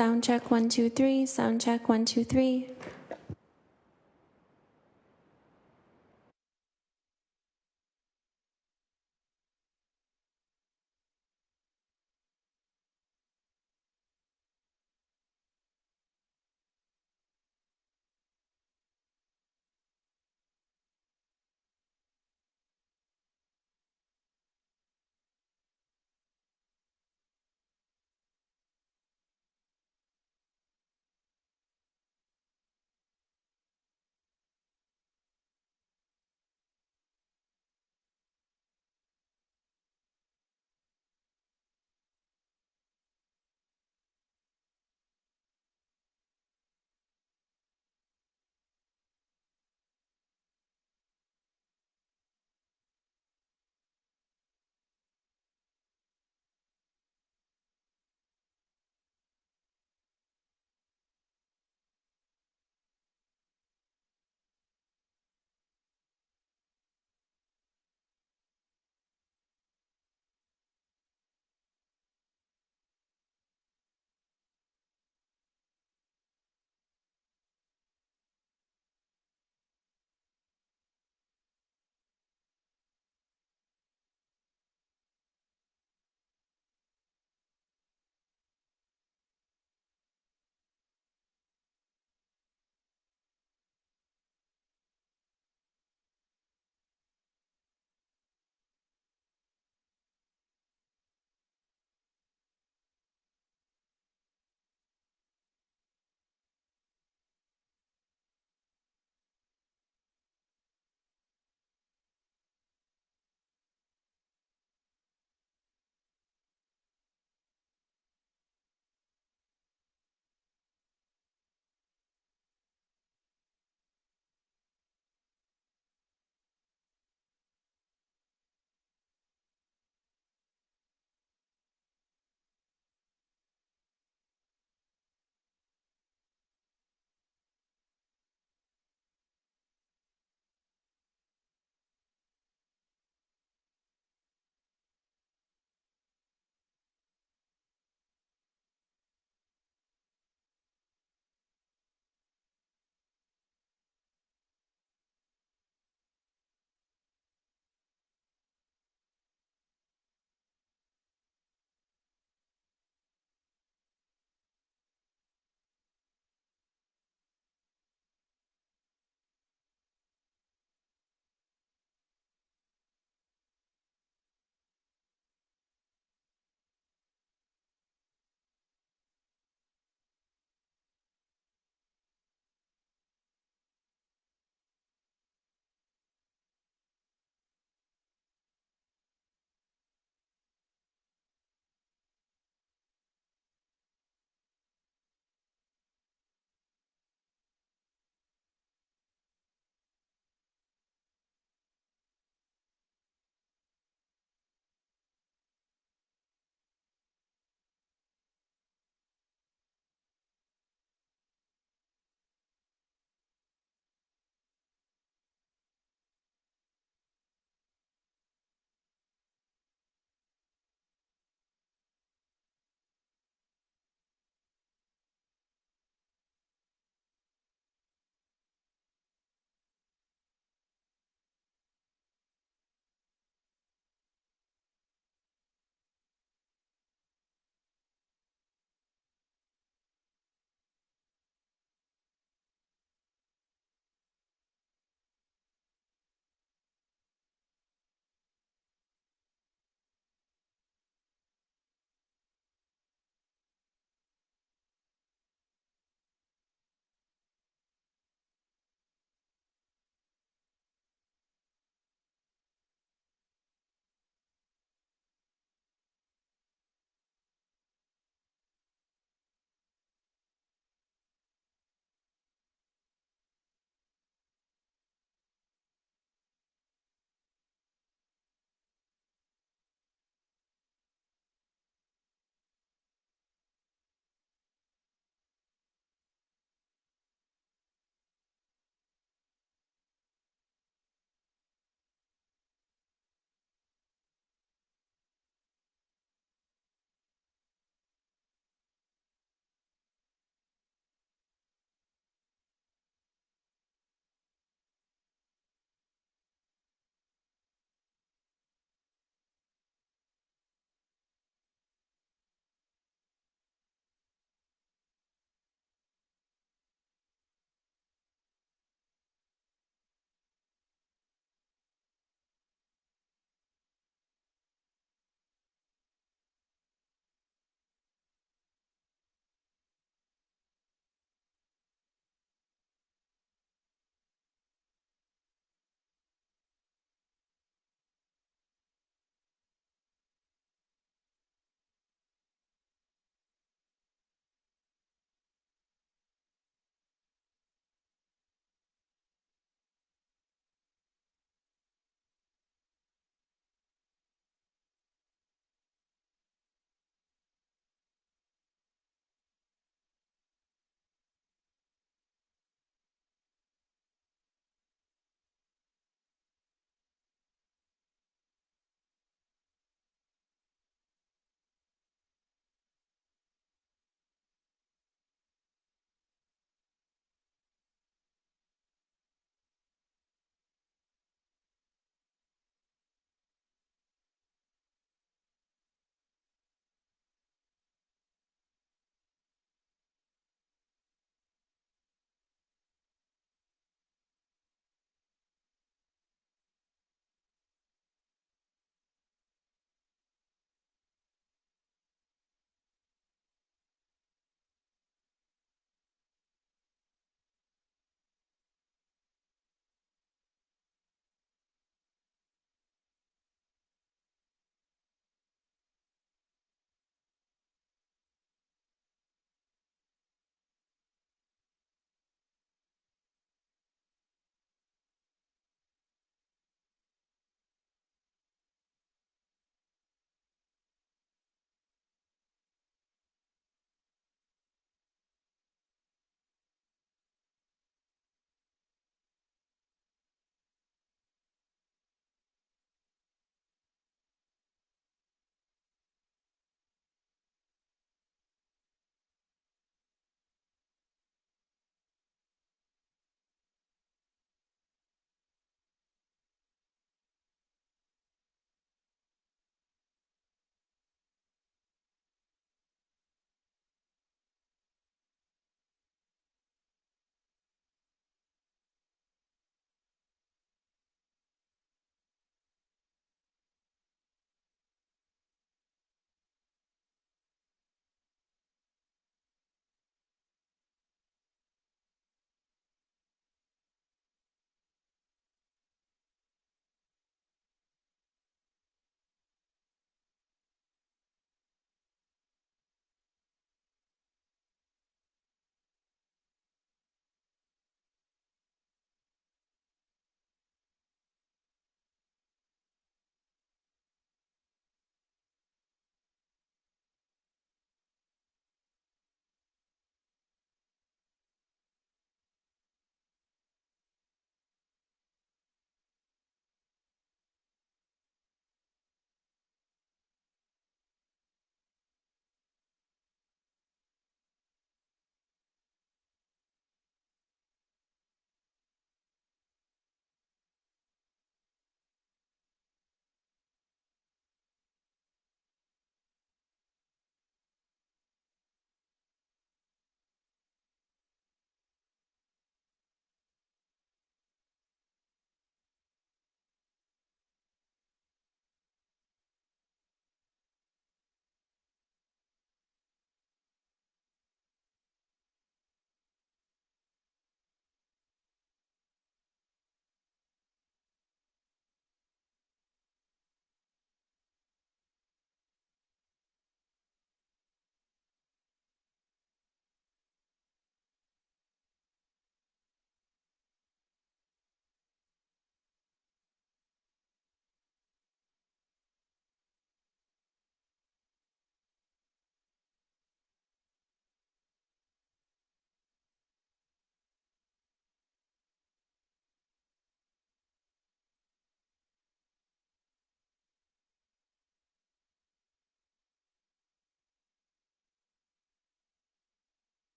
Sound check 1 2 3. Sound check 1 2 3.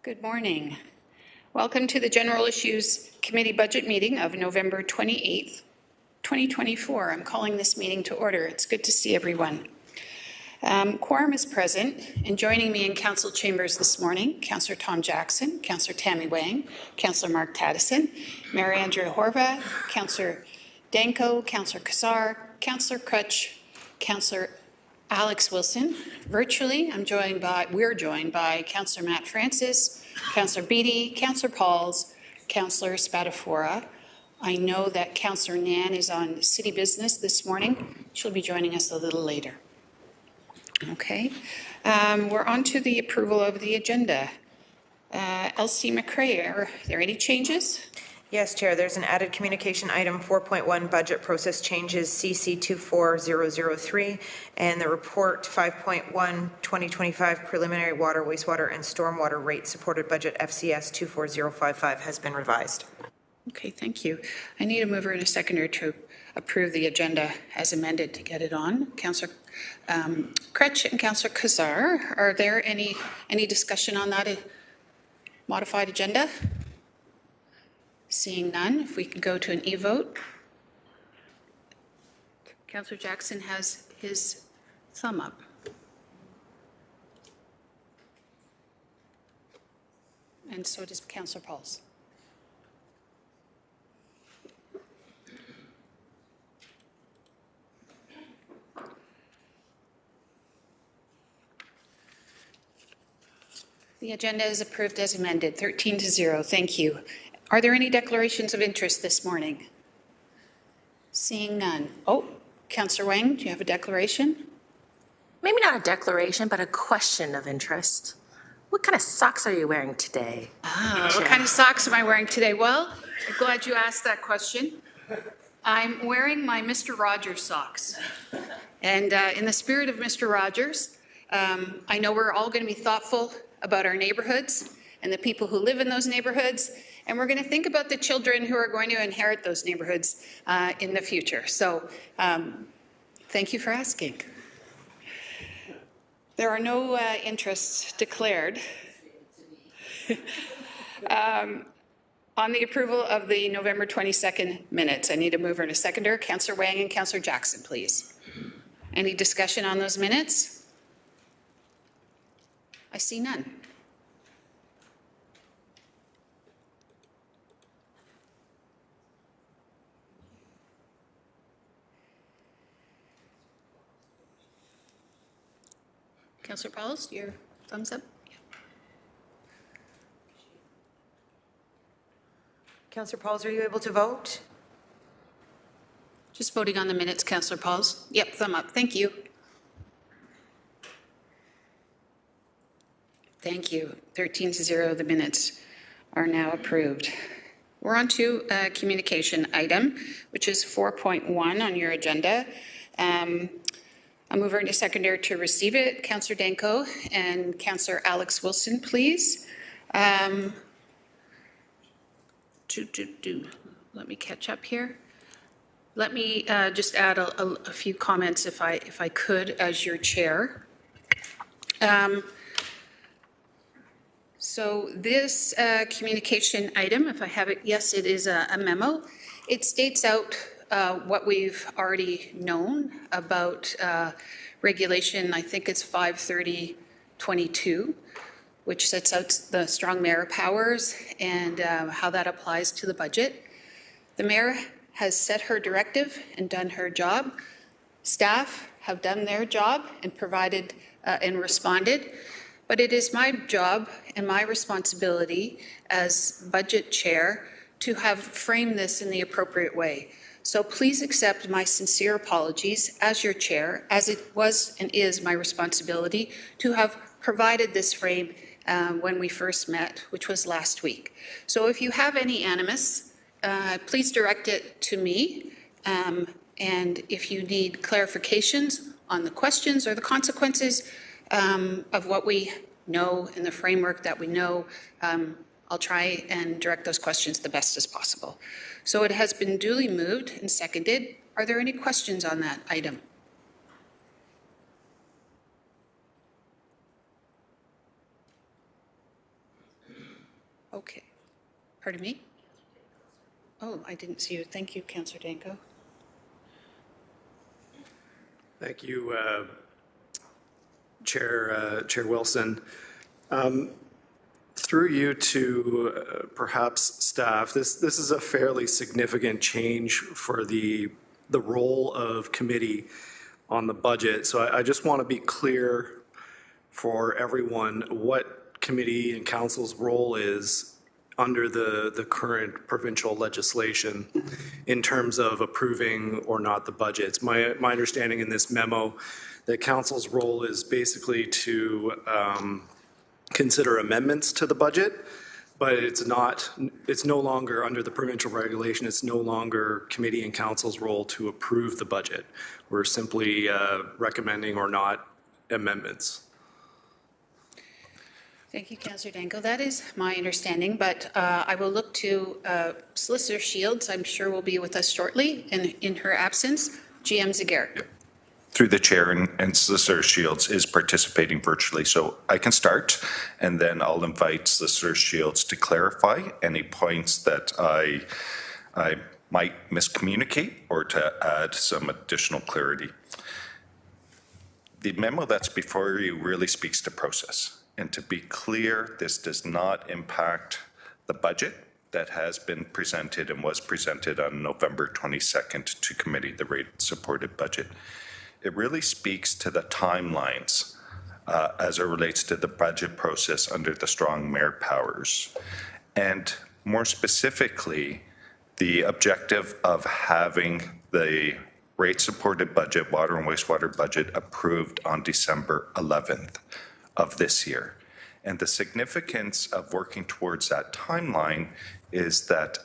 Good morning. Welcome to the General Issues Committee Budget Meeting of November 28th, 2024. I'm calling this meeting to order. It's good to see everyone. Quorum is present, and joining me in Council chambers this morning, Councillor Tom Jackson, Councillor Tammy Wang, Councillor Mark Taddison, Mary Andrea Horvath, Councillor Danko, Councillor Kassar, Councillor Crutch, Councillor Alex Wilson. Virtually, we're joined by Councillor Matt Francis, Councillor Beattie, Councillor Pauls, Councillor Spadafora. I know that Councillor Nan is on city business this morning. She'll be joining us a little later. Okay, we're on to the approval of the agenda. Elsie McCrae, are there any changes? Yes, Chair. There's an added communication item 4.1 budget process changes CC 24003 and the report 5.1 2025 preliminary water, wastewater and stormwater rate supported budget FCS 24055 has been revised. Okay, thank you. I need a mover and a seconder to approve the agenda as amended to get it on. Councillor Crutch and Councillor Kassar, are there any discussion on that modified agenda? Seeing none, if we can go to an e-vote. Councillor Jackson has his thumb up. And so does Councillor Pauls. The agenda is approved as amended, 13-0. Thank you. Are there any declarations of interest this morning? Seeing none. Oh, Councillor Wang, do you have a declaration? Maybe not a declaration, but a question of interest. What kind of socks are you wearing today? What kind of socks am I wearing today? Well, I'm glad you asked that question. I'm wearing my Mr. Rogers socks. And in the spirit of Mr. Rogers, I know we're all going to be thoughtful about our neighborhoods and the people who live in those neighborhoods. And we're going to think about the children who are going to inherit those neighborhoods in the future. So thank you for asking. There are no interests declared. On the approval of the November 22nd minutes, I need a mover and a seconder. Councillor Wang and Councillor Jackson, please. Any discussion on those minutes? I see none. Councillor Pauls, your thumbs up? Yeah. Councillor Pauls, are you able to vote? Just voting on the minutes, Councillor Pauls. Yep, thumb up. Thank you. Thank you. 13-0, the minutes are now approved. We're on to a communication item, which is 4.1 on your agenda. A mover and a seconder to receive it. Councillor Danko and Councillor Alex Wilson, please. Let me catch up here. Let me just add a few comments, if I could, as your chair. So this communication item, if I have it, yes, it is a memo. It states out what we've already known about regulation, I think it's 530.22, which sets out the strong mayor powers and how that applies to the budget. The mayor has set her directive and done her job. Staff have done their job and provided and responded. But it is my job and my responsibility as budget chair to have framed this in the appropriate way. So please accept my sincere apologies as your chair, as it was and is my responsibility to have provided this frame when we first met, which was last week. So if you have any animus, please direct it to me. And if you need clarifications on the questions or the consequences of what we know in the framework that we know, I'll try and direct those questions the best as possible. So it has been duly moved and seconded. Are there any questions on that item? Okay. Pardon me? Oh, I didn't see you. Thank you, Councillor Danko. Thank you, Chair Wilson. Through you to perhaps staff, this is a fairly significant change for the role of committee on the budget. So I just want to be clear for everyone what committee and council's role is under the current provincial legislation in terms of approving or not the budgets. My understanding in this memo that council's role is basically to consider amendments to the budget, but it's no longer under the provincial regulation, it's no longer committee and council's role to approve the budget. We're simply recommending or not amendments. Thank you, Councillor Danko. That is my understanding, but I will look to Solicitor Shields. I'm sure will be with us shortly in her absence. GM Zager. Through the chair, and Solicitor Shields is participating virtually, so I can start, and then I'll invite Solicitor Shields to clarify any points that I might miscommunicate or to add some additional clarity. The memo that's before you really speaks to process. And to be clear, this does not impact the budget that has been presented and was presented on November 22nd to committee, the rate-supported budget. It really speaks to the timelines as it relates to the budget process under the strong mayor powers. And more specifically, the objective of having the rate-supported budget, water and wastewater budget, approved on December 11th. Of this year. And the significance of working towards that timeline is that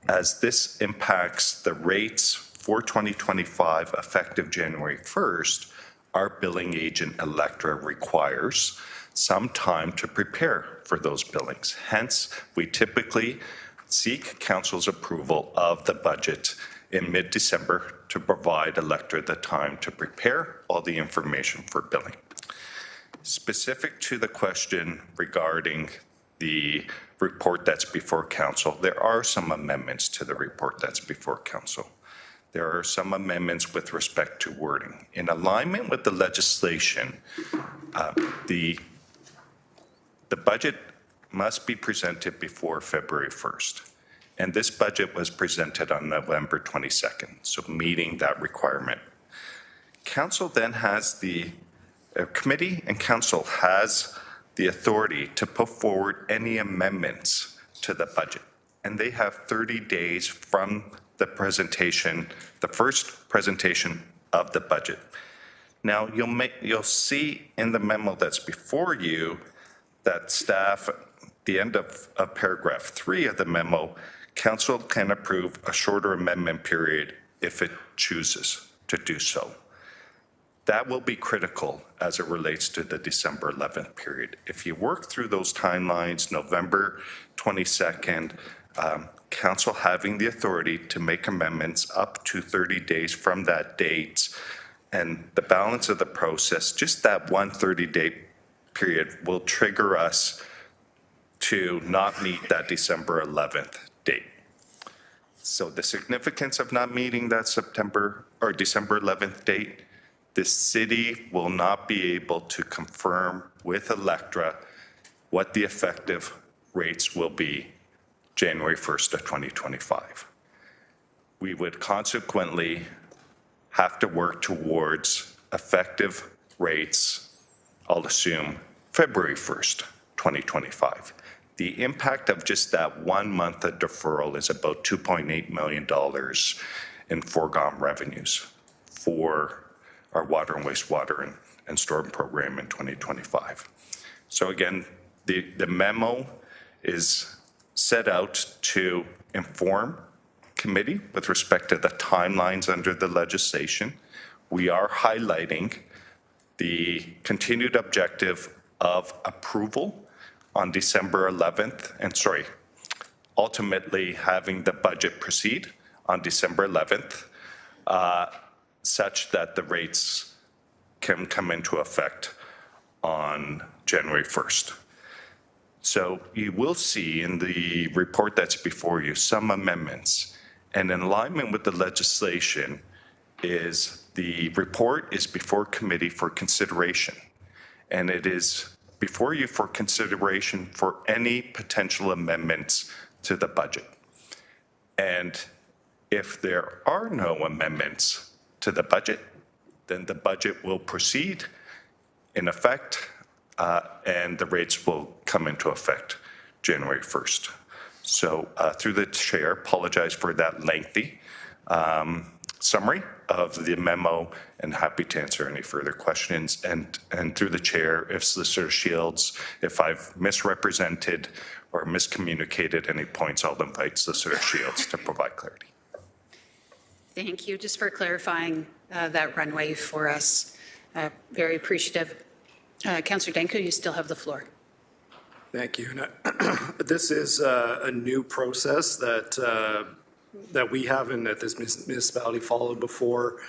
as this impacts the rates for 2025 effective January 1st, our billing agent Electra requires some time to prepare for those billings. Hence, we typically seek council's approval of the budget in mid-December to provide Electra the time to prepare all the information for billing. Specific to the question regarding the report that's before council, there are some amendments to the report that's before council. There are some amendments with respect to wording. In alignment with the legislation, the budget must be presented before February 1st. And this budget was presented on November 22nd, so meeting that requirement. Council then has committee and council has the authority to put forward any amendments to the budget. And they have 30 days from the presentation, the first presentation of the budget. Now, you'll see in the memo that's before you that staff, the end of paragraph 3 of the memo, council can approve a shorter amendment period if it chooses to do so. That will be critical as it relates to the December 11th period. If you work through those timelines, November 22nd, council having the authority to make amendments up to 30 days from that date, and the balance of the process, just that one 30-day period will trigger us to not meet that December 11th date. So the significance of not meeting that September or December 11th date, the city will not be able to confirm with Electra what the effective rates will be January 1st of 2025. We would consequently have to work towards effective rates, I'll assume, February 1st, 2025. The impact of just that 1 month of deferral is about $2.8 million in foregone revenues for our water and wastewater and storm program in 2025. So again, the memo is set out to inform committee with respect to the timelines under the legislation. We are highlighting the continued objective of approval on December 11th, ultimately having the budget proceed on December 11th, such that the rates can come into effect on January 1st. So you will see in the report that's before you some amendments. And in alignment with the legislation is the report is before committee for consideration. And it is before you for consideration for any potential amendments to the budget. And if there are no amendments to the budget, then the budget will proceed in effect, and the rates will come into effect January 1st. So through the chair, apologize for that lengthy summary of the memo, and happy to answer any further questions. And through the chair, if Solicitor Shields, if I've misrepresented or miscommunicated any points, I'll invite Solicitor Shields to provide clarity. Thank you, just for clarifying that runway for us. Very appreciative. Councillor Danko, you still have the floor. Thank you. This is a new process that we haven't at this municipality followed before.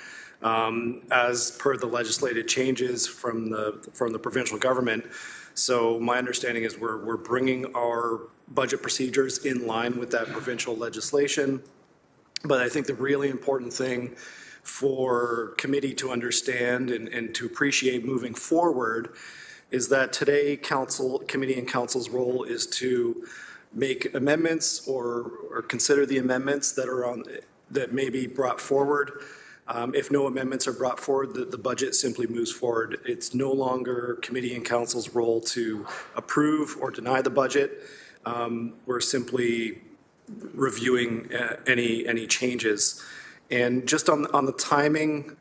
As per the legislated changes from the provincial government. So my understanding is we're bringing our budget procedures in line with that provincial legislation. But I think the really important thing for committee to understand and to appreciate moving forward is that today committee and council's role is to make amendments or consider the amendments that may be brought forward. If no amendments are brought forward, the budget simply moves forward. It's no longer committee and council's role to approve or deny the budget. We're simply reviewing any changes. And just on the timing,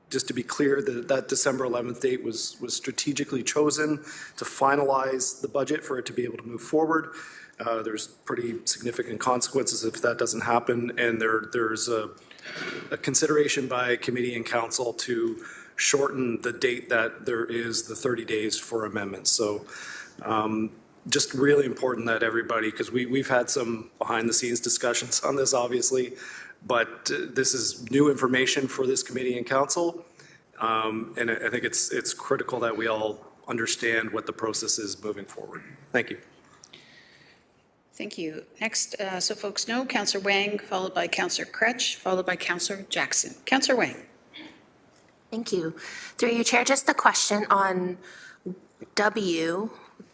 just to be clear, that December 11th date was strategically chosen to finalize the budget for it to be able to move forward. There's pretty significant consequences if that doesn't happen, and there's a consideration by committee and council to shorten the date that there is the 30 days for amendments. So just really important that everybody, because we've had some behind the scenes discussions on this, obviously, but this is new information for this committee and council. And I think it's critical that we all understand what the process is moving forward. Thank you. Thank you. Next, so folks know, Councillor Wang, followed by Councillor Kretsch, followed by Councillor Jackson. Councillor Wang. Thank you. Through you, Chair, just a question on W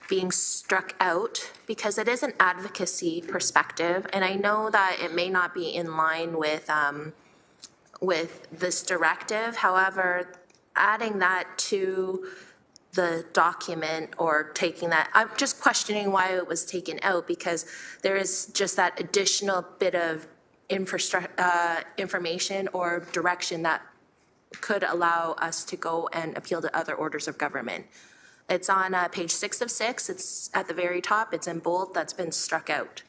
being struck out, because it is an advocacy perspective, and I know that it may not be in line with this directive. However, adding that to the document or taking that, I'm just questioning why it was taken out, because there is just that additional bit of information or direction that could allow us to go and appeal to other orders of government. It's on page 6 of 6. It's at the very top. It's in bold. That's been struck out.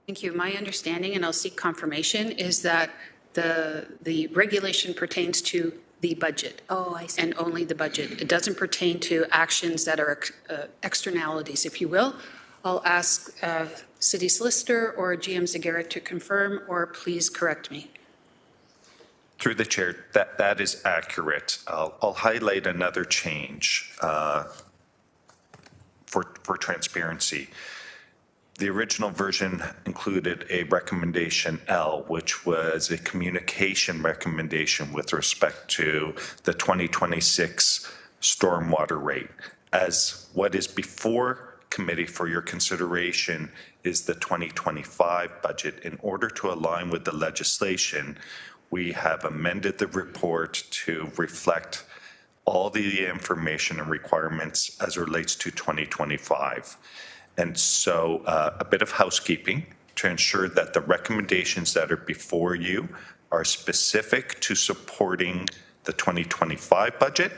Thank you. My understanding, and I'll seek confirmation, is that the regulation pertains to the budget. Oh, I see. And only the budget. It doesn't pertain to actions that are externalities, if you will. I'll ask City Solicitor or GM Zagarek to confirm, or please correct me. Through the chair, that is accurate. I'll highlight another change for transparency. The original version included a recommendation L, which was a communication recommendation with respect to the 2026 stormwater rate. As what is before committee for your consideration is the 2025 budget. In order to align with the legislation, we have amended the report to reflect all the information and requirements as it relates to 2025. And so a bit of housekeeping to ensure that the recommendations that are before you are specific to supporting the 2025 budget.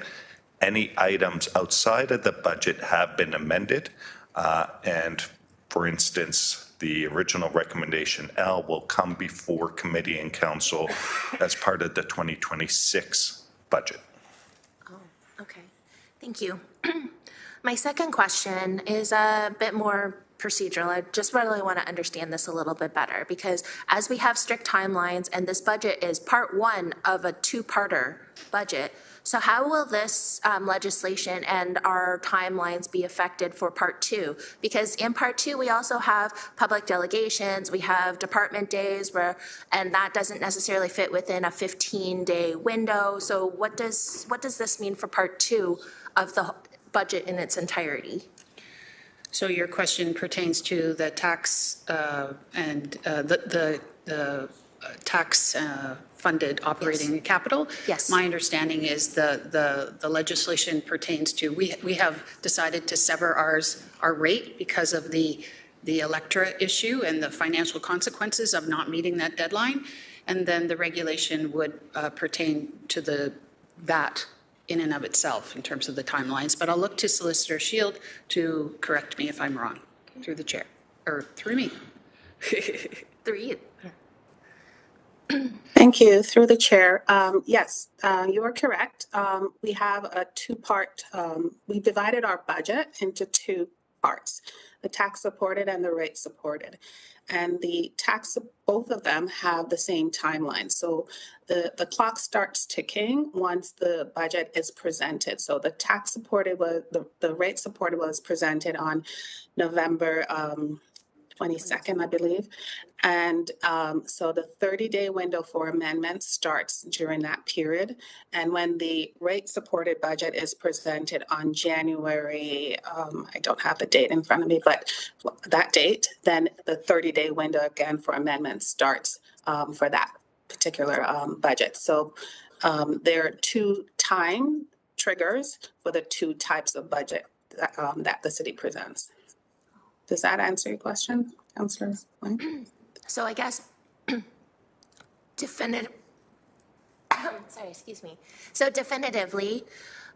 Any items outside of the budget have been amended. And for instance, the original recommendation L will come before committee and council as part of the 2026 budget. Oh, okay. Thank you. My second question is a bit more procedural. I just really want to understand this a little bit better, because as we have strict timelines and this budget is part one of a two-parter budget, so how will this legislation and our timelines be affected for part two? Because in part two, we also have public delegations, we have department days where, and that doesn't necessarily fit within a 15-day window. So what does this mean for part two of the budget in its entirety? So your question pertains to the tax and the tax funded operating capital? Yes. My understanding is the legislation pertains to, we have decided to sever our rate because of the Electra issue and the financial consequences of not meeting that deadline. And then the regulation would pertain to that in and of itself in terms of the timelines. But I'll look to Solicitor Shield to correct me if I'm wrong, through the chair, or through me. Through you. Thank you. Through the chair. Yes, you are correct. We have a two-part, we divided our budget into two parts, the tax supported and the rate supported. And the tax, both of them have the same timeline. So the clock starts ticking once the budget is presented. So the tax supported was, the rate supported was presented on November 22nd, I believe. And so the 30-day window for amendments starts during that period. And when the rate supported budget is presented on January, I don't have the date in front of me, but that date, then the 30-day window again for amendments starts for that particular budget. So there are two time triggers for the two types of budget that the city presents. Does that answer your question, Councillor? So I guess sorry, excuse me. So definitively,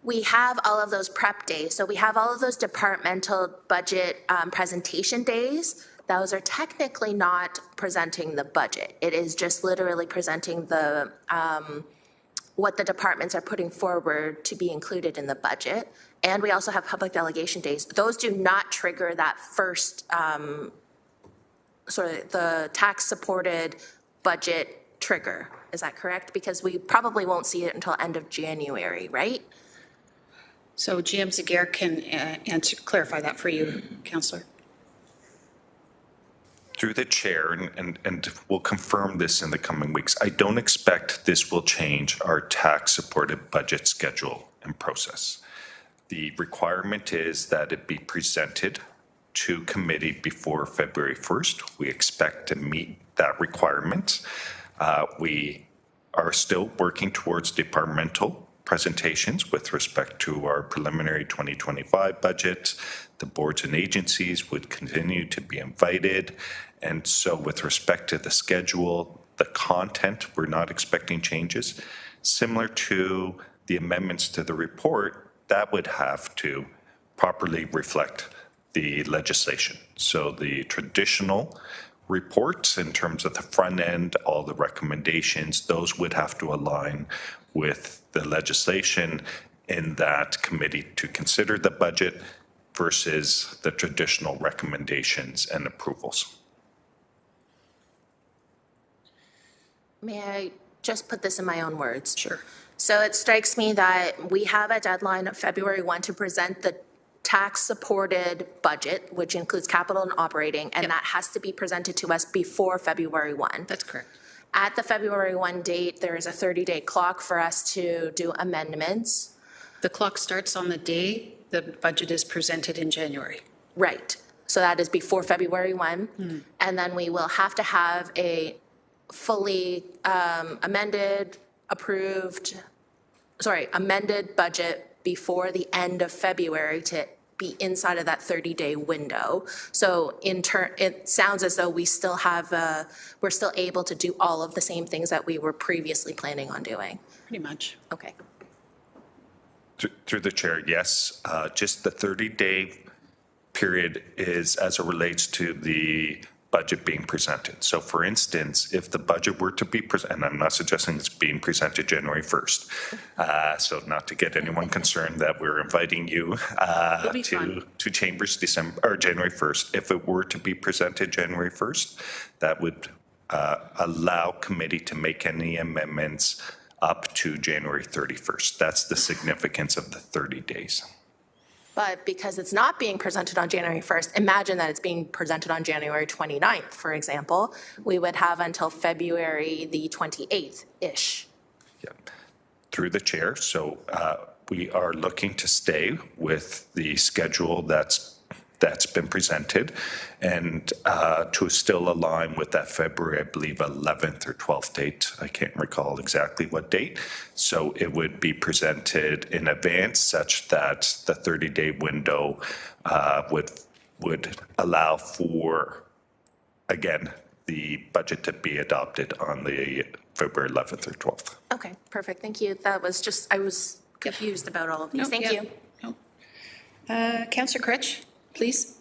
we have all of those prep days. So we have all of those departmental budget presentation days. Those are technically not presenting the budget. It is just literally presenting the what the departments are putting forward to be included in the budget. And we also have public delegation days. Those do not trigger that first sort of the tax-supported budget trigger. Is that correct? Because we probably won't see it until end of January, right? So GM Zager can clarify that for you, Councillor. Through the chair, and we'll confirm this in the coming weeks, I don't expect this will change our tax-supported budget schedule and process. The requirement is that it be presented to committee before February 1st. We expect to meet that requirement. We are still working towards departmental presentations with respect to our preliminary 2025 budget. The boards and agencies would continue to be invited. And so with respect to the schedule, the content, we're not expecting changes. Similar to the amendments to the report, that would have to properly reflect the legislation. So the traditional reports in terms of the front end, all the recommendations, those would have to align with the legislation in that committee to consider the budget versus the traditional recommendations and approvals. May I just put this in my own words? Sure. So it strikes me that we have a deadline of February 1 to present the tax-supported budget, which includes capital and operating, and that has to be presented to us before February 1. That's correct. At the February 1 date, there is a 30-day clock for us to do amendments. The clock starts on the day the budget is presented in January. Right. So that is before February 1. And then we will have to have a fully amended budget before the end of February to be inside of that 30-day window. So in turn, it sounds as though we still have, we're still able to do all of the same things that we were previously planning on doing. Pretty much. Okay. Through the chair, yes. Just the 30-day period is as it relates to the budget being presented. So for instance, if the budget were to be presented, and I'm not suggesting it's being presented January 1st, so not to get anyone concerned that we're inviting you be fun. to Chambers January 1st. If it were to be presented January 1st, that would allow committee to make any amendments up to January 31st. That's the significance of the 30 days. But because it's not being presented on January 1st, imagine that it's being presented on January 29th, for example, we would have until February the 28th-ish. Yeah. Through the chair, so we are looking to stay with the schedule that's been presented and to still align with that February, I believe, 11th or 12th date. I can't recall exactly what date. So it would be presented in advance such that the 30-day window would allow for, again, the budget to be adopted on the February 11th or 12th. Okay, perfect, thank you. That was just, I was confused about all of these. Thank you. Councillor Critch, please.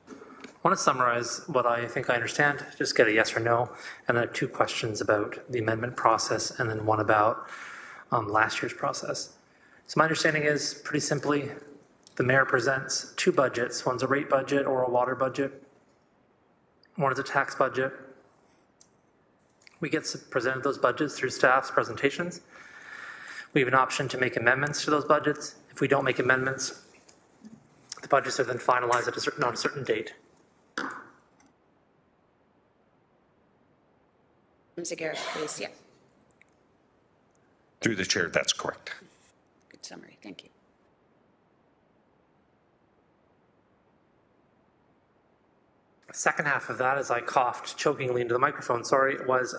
I want to summarize what I think I understand, just get a yes or no, and then I have two questions about the amendment process and then one about last year's process. So my understanding is, pretty simply, the mayor presents two budgets. One's a rate budget or a water budget. One is a tax budget. We get presented those budgets through staff's presentations. We have an option to make amendments to those budgets. If we don't make amendments, the budgets are then finalized on a certain date. Zagarek, please. Yeah. Through the chair, that's correct. Good summary. Thank you. The second half of that, as I coughed chokingly into the microphone, sorry, was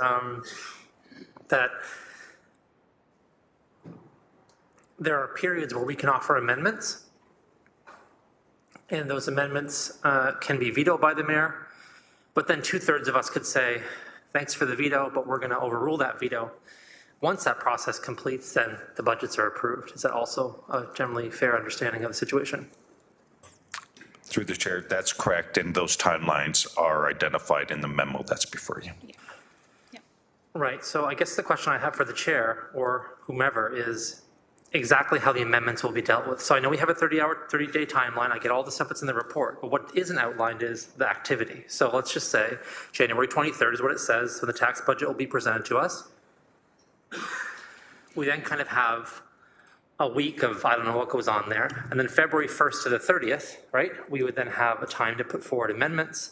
that there are periods where we can offer amendments, and those amendments can be vetoed by the mayor, but then 2/3 of us could say, thanks for the veto, but we're going to overrule that veto. Once that process completes, then the budgets are approved. Is that also a generally fair understanding of the situation? Through the chair, that's correct, and those timelines are identified in the memo that's before you. Right, so I guess the question I have for the chair or whomever is exactly how the amendments will be dealt with. So I know we have a 30-day timeline. I get all the stuff that's in the report, but what isn't outlined is the activity. So let's just say January 23rd is what it says, so the tax budget will be presented to us. We then kind of have a week of, I don't know what goes on there, and then February 1st to the 30th, right? We would then have a time to put forward amendments,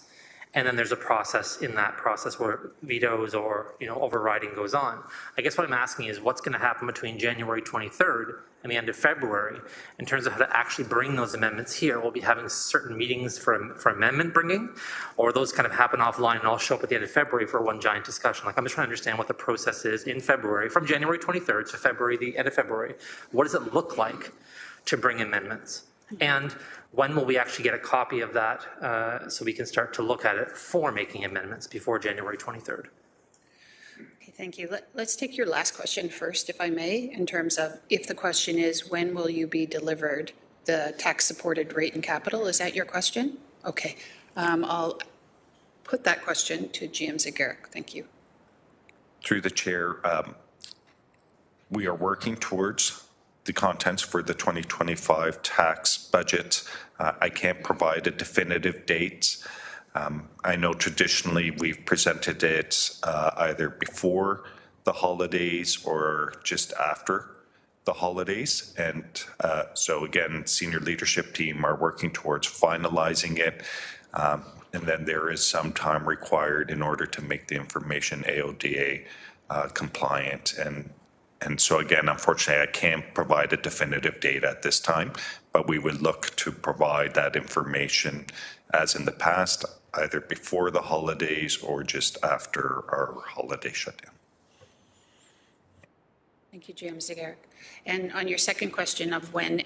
and then there's a process in that process where vetoes or, overriding goes on. I guess what I'm asking is what's going to happen between January 23rd and the end of February in terms of how to actually bring those amendments here. We'll be having certain meetings for amendment bringing, or those kind of happen offline and I'll show up at the end of February for one giant discussion. Like, I'm just trying to understand what the process is in February, from January 23rd to February, the end of February. What does it look like to bring amendments? And when will we actually get a copy of that so we can start to look at it for making amendments before January 23rd? Okay, thank you. Let's take your last question first, if I may, in terms of if the question is, when will you be delivered the tax-supported rate and capital? Is that your question? Okay. I'll put that question to GM Zagarek. Thank you. Through the chair, we are working towards the contents for the 2025 tax budget. I can't provide a definitive date. I know traditionally we've presented it either before the holidays or just after the holidays. And so again, senior leadership team are working towards finalizing it. And then there is some time required in order to make the information AODA compliant. And so again, unfortunately, I can't provide a definitive date at this time, but we would look to provide that information as in the past, either before the holidays or just after our holiday shutdown. Thank you, GM Zagarek. And on your second question of when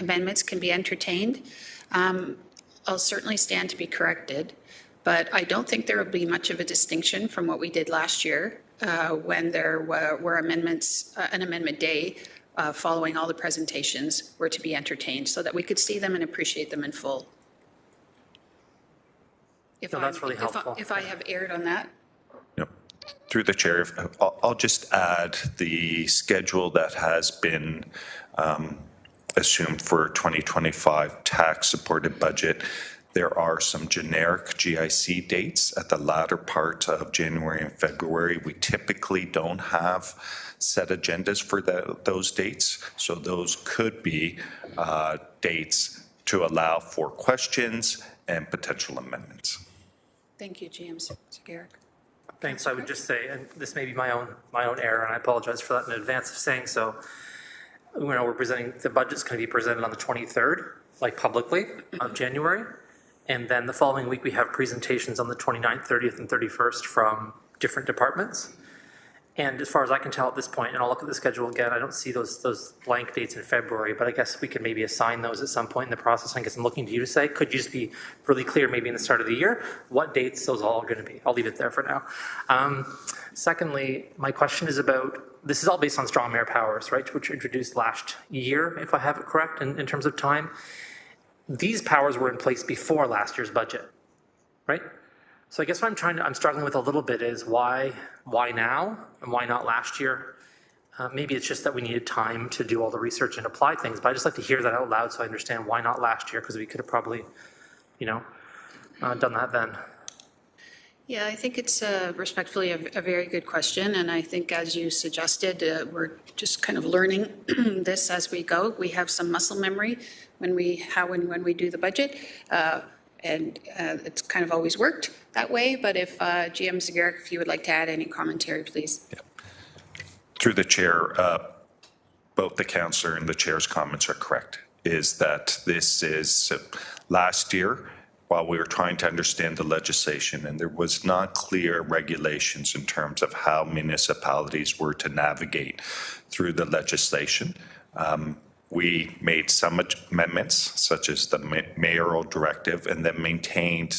amendments can be entertained, I'll certainly stand to be corrected, but I don't think there will be much of a distinction from what we did last year when there were amendments, an amendment day following all the presentations were to be entertained so that we could see them and appreciate them in full. If No, I'm- that's really if I- helpful. If I have erred on that. Yep. Through the chair, I'll just add the schedule that has been assumed for 2025 tax-supported budget. There are some generic GIC dates at the latter part of January and February. We typically don't have set agendas for those dates, so those could be dates to allow for questions and potential amendments. Thank you, GM Zagarek. Thanks. I would just say, and this may be my own error, and I apologize for that in advance of saying so. We're presenting, the budget's going to be presented on the 23rd, like publicly, of January. And then the following week, we have presentations on the 29th, 30th, and 31st from different departments. And as far as I can tell at this point, and I'll look at the schedule again, I don't see those blank dates in February, but I guess we could maybe assign those at some point in the process. I guess I'm looking to you to say, could you just be really clear maybe in the start of the year, what dates those all are going to be? I'll leave it there for now. Secondly, my question is about, this is all based on strong mayor powers, right, which were introduced last year, if I have it correct, in terms of time. These powers were in place before last year's budget, right? So I guess what I'm struggling with a little bit is why now and why not last year? Maybe it's just that we needed time to do all the research and apply things, but I just like to hear that out loud so I understand why not last year, because we could have probably, done that then. Yeah, I think it's respectfully a very good question, and I think as you suggested, we're just kind of learning this as we go. We have some muscle memory when we do the budget, and it's kind of always worked that way, but if GM Zagarek, if you would like to add any commentary, please. Yeah. Through the chair, both the councillor and the chair's comments are correct, is that this is last year, while we were trying to understand the legislation, and there was not clear regulations in terms of how municipalities were to navigate through the legislation. We made some amendments, such as the mayoral directive, and then maintained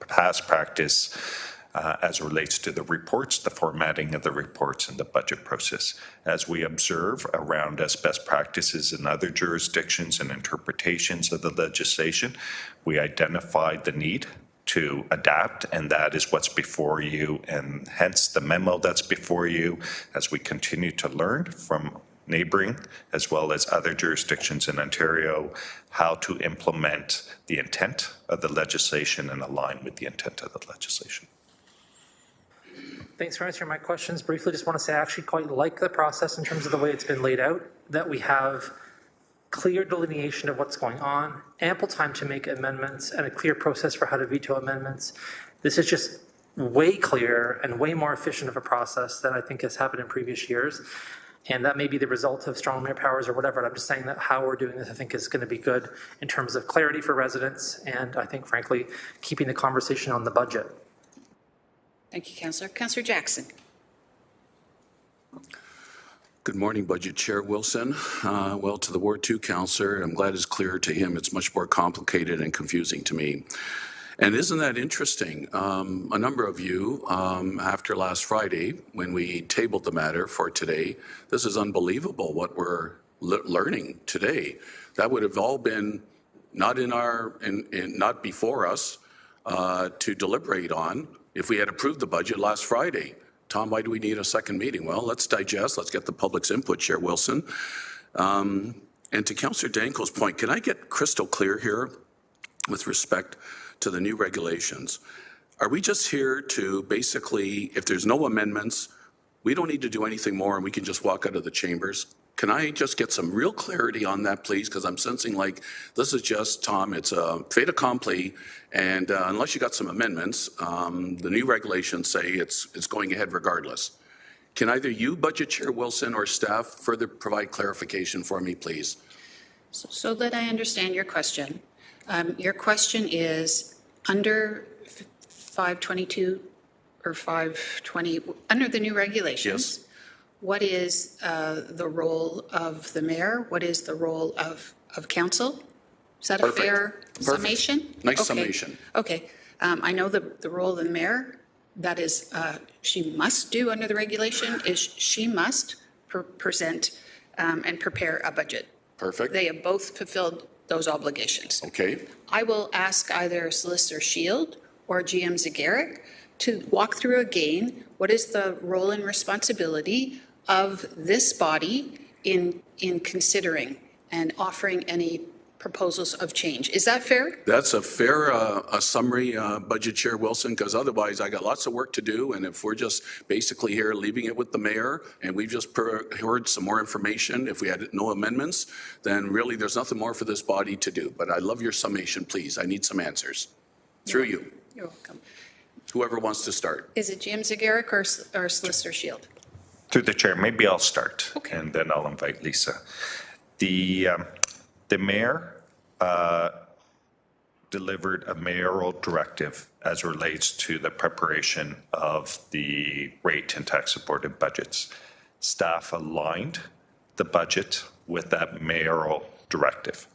past practice as it relates to the reports, the formatting of the reports, and the budget process. As we observe around as best practices in other jurisdictions and interpretations of the legislation, we identified the need to adapt, and that is what's before you, and hence the memo that's before you as we continue to learn from neighboring as well as other jurisdictions in Ontario, how to implement the intent of the legislation and align with the intent of the legislation. Thanks for answering my questions. Briefly, just want to say I actually quite like the process in terms of the way it's been laid out, that we have clear delineation of what's going on, ample time to make amendments, and a clear process for how to veto amendments. This is just way clearer and way more efficient of a process than I think has happened in previous years. And that may be the result of strong mayor powers or whatever. I'm just saying that how we're doing this, I think, is going to be good in terms of clarity for residents, and I think, frankly, keeping the conversation on the budget. Thank you, Councillor. Councillor Jackson. Good morning, Budget Chair Wilson. Well, to the Ward 2 councillor, I'm glad it's clear to him. It's much more complicated and confusing to me. And isn't that interesting? A number of you, after last Friday, when we tabled the matter for today, this is unbelievable what we're learning today. That would have all been not not before us to deliberate on if we had approved the budget last Friday. Tom, why do we need a second meeting? Well, let's digest. Let's get the public's input, Chair Wilson. And to Councillor Danko's point, can I get crystal clear here with respect to the new regulations? Are we just here to basically, if there's no amendments, we don't need to do anything more and we can just walk out of the chambers? Can I just get some real clarity on that, please? Because I'm sensing like this is just, Tom, it's a fait accompli, and unless you got some amendments, the new regulations say it's going ahead regardless. Can either you, Budget Chair Wilson, or staff further provide clarification for me, please? So that I understand your question. Your question is under 522 or 520, under the new regulations, Yes. What is the role of the mayor? What is the role of council? Is that Perfect. a fair Perfect. summation? Nice Okay. summation. Okay. I know the role of the mayor, that is, she must do under the regulation, is she must present and prepare a budget. Perfect. They have both fulfilled those obligations. Okay. I will ask either Solicitor Shield or GM Zagarek to walk through again what is the role and responsibility of this body in considering and offering any proposals of change. Is that fair? That's a fair summary, Budget Chair Wilson, because otherwise I got lots of work to do. And if we're just basically here leaving it with the mayor and we've just heard some more information, if we had no amendments, then really there's nothing more for this body to do. But I love your summation, please. I need some answers. Through you. You're welcome. Whoever wants to start. Is it GM Zagarek or Solicitor Shield? Through the chair, maybe I'll start. Okay. And then I'll invite Lisa. The mayor delivered a mayoral directive as relates to the preparation of the rate and tax supported budgets. Staff aligned the budget with that mayoral directive.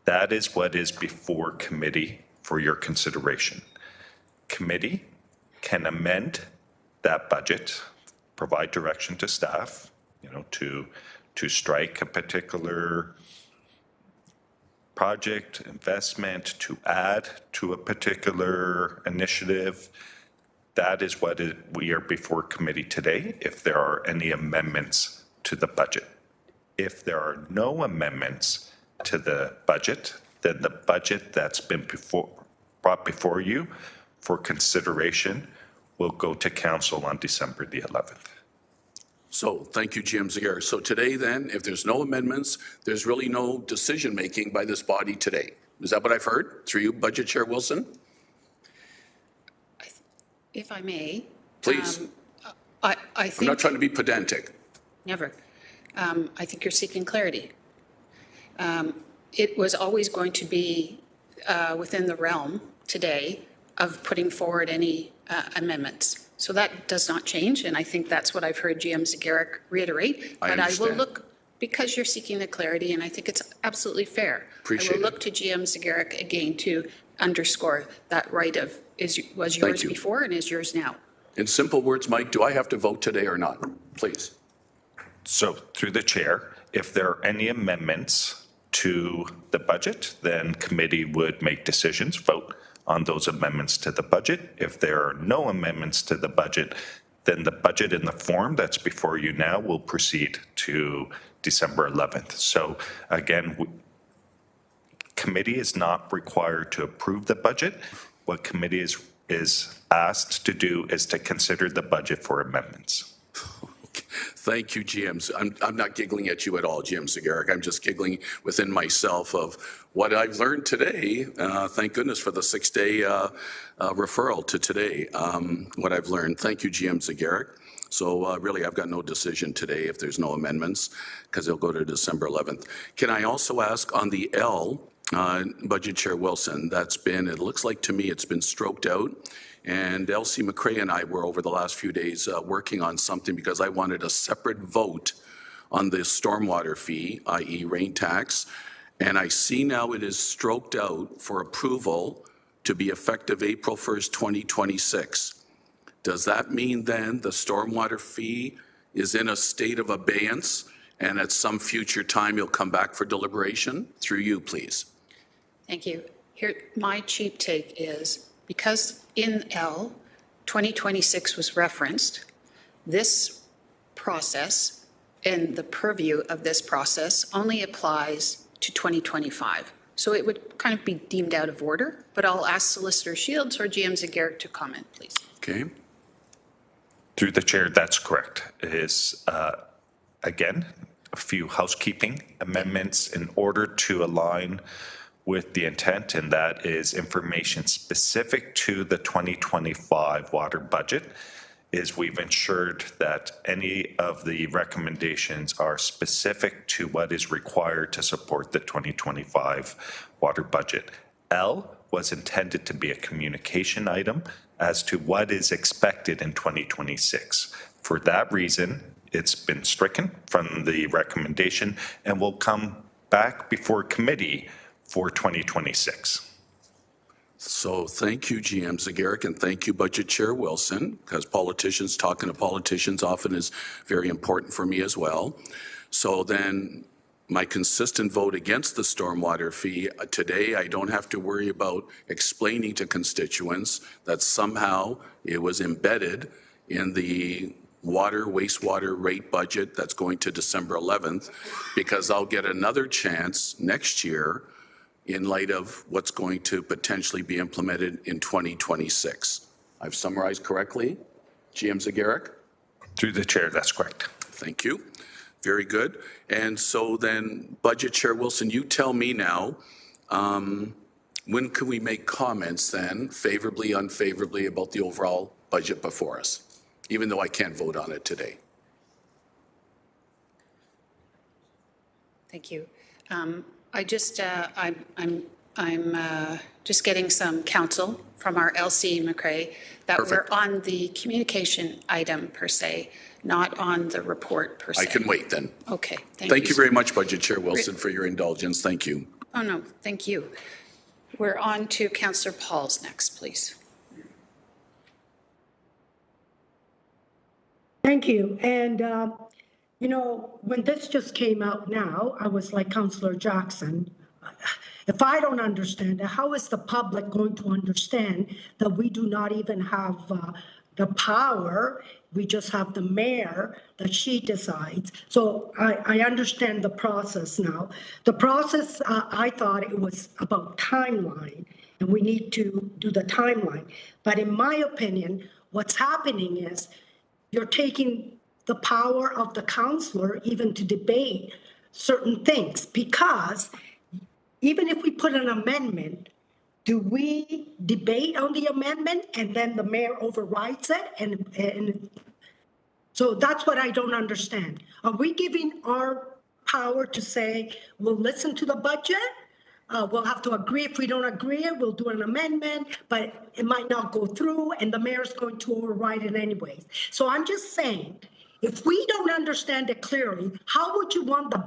That is what is before committee for your consideration. Committee can amend that budget, provide direction to staff, to strike a particular project, investment, to add to a particular initiative. That is what we are before committee today, if there are any amendments to the budget. If there are no amendments to the budget, then the budget that's been brought before you for consideration will go to council on December the 11th. So thank you, GM Zagarek. So today then, if there's no amendments, there's really no decision-making by this body today. Is that what I've heard? Through you, Budget Chair Wilson? If I may. Please. I think. I'm not trying to be pedantic. Never. I think you're seeking clarity. It was always going to be within the realm today of putting forward any amendments. So that does not change, and I think that's what I've heard GM Zagarek reiterate. I But understand. I will look, because you're seeking the clarity, and I think it's absolutely fair. Appreciate I will it. look to GM Zagarek again to underscore that right of was yours you. before and is yours now. In simple words, Mike, do I have to vote today or not? Please. So through the chair, if there are any amendments to the budget, then committee would make decisions, vote on those amendments to the budget. If there are no amendments to the budget, then the budget in the form that's before you now will proceed to December 11th. So again, committee is not required to approve the budget. What committee is asked to do is to consider the budget for amendments. Thank you, GM. I'm not giggling at you at all, GM Zagarek. I'm just giggling within myself of what I've learned today. Thank goodness for the 6-day referral to today, what I've learned. Thank you, GM Zagarek. So really, I've got no decision today if there's no amendments, because they'll go to December 11th. Can I also ask on the L, Budget Chair Wilson, it looks like to me it's been stroked out. And Elsie McCray and I were over the last few days working on something because I wanted a separate vote on the stormwater fee, i.e. rain tax. And I see now it is stroked out for approval to be effective April 1st, 2026. Does that mean then the stormwater fee is in a state of abeyance and at some future time you'll come back for deliberation? Through you, please. Thank you. Here, my cheap take is, because in L, 2026 was referenced, this process and the purview of this process only applies to 2025. So it would kind of be deemed out of order, but I'll ask Solicitor Shields or GM Zagarek to comment, please. Okay. Through the chair, that's correct. It is, again, a few housekeeping amendments in order to align with the intent, and that is information specific to the 2025 water budget, is we've ensured that any of the recommendations are specific to what is required to support the 2025 water budget. L was intended to be a communication item as to what is expected in 2026. For that reason, it's been stricken from the recommendation and will come back before committee for 2026. So thank you, GM Zagarek, and thank you, Budget Chair Wilson, because politicians, talking to politicians often is very important for me as well. So then my consistent vote against the stormwater fee. Today, I don't have to worry about explaining to constituents that somehow it was embedded in the water, wastewater rate budget that's going to December 11th, because I'll get another chance next year in light of what's going to potentially be implemented in 2026. I've summarized correctly, GM Zagarek? Through the chair, that's correct. Thank you. Very good. And so then, Budget Chair Wilson, you tell me now, when can we make comments then, favorably, unfavorably, about the overall budget before us, even though I can't vote on it today? Thank you. I'm just getting some counsel from our LC McRae that Perfect. we're on the communication item per se, not on the report per se. I can wait then. Okay, Thank you very much, Budget Chair Wilson, for your indulgence. Thank you. Oh, no, thank you. We're on to Councillor Pauls next, please. Thank you. And, you know, when this just came out now, I was like Councillor Jackson. If I don't understand it, how is the public going to understand that we do not even have the power? We just have the mayor that she decides. So I understand the process now. The process, I thought it was about timeline, and we need to do the timeline. But in my opinion, what's happening is you're taking the power of the councillor even to debate certain things, because even if we put an amendment, do we debate on the amendment and then the mayor overrides it? And so that's what I don't understand. Are we giving our power to say, we'll listen to the budget? We'll have to agree. If we don't agree, we'll do an amendment, but it might not go through and the mayor's going to override it anyways. So I'm just saying, if we don't understand it clearly, how would you want the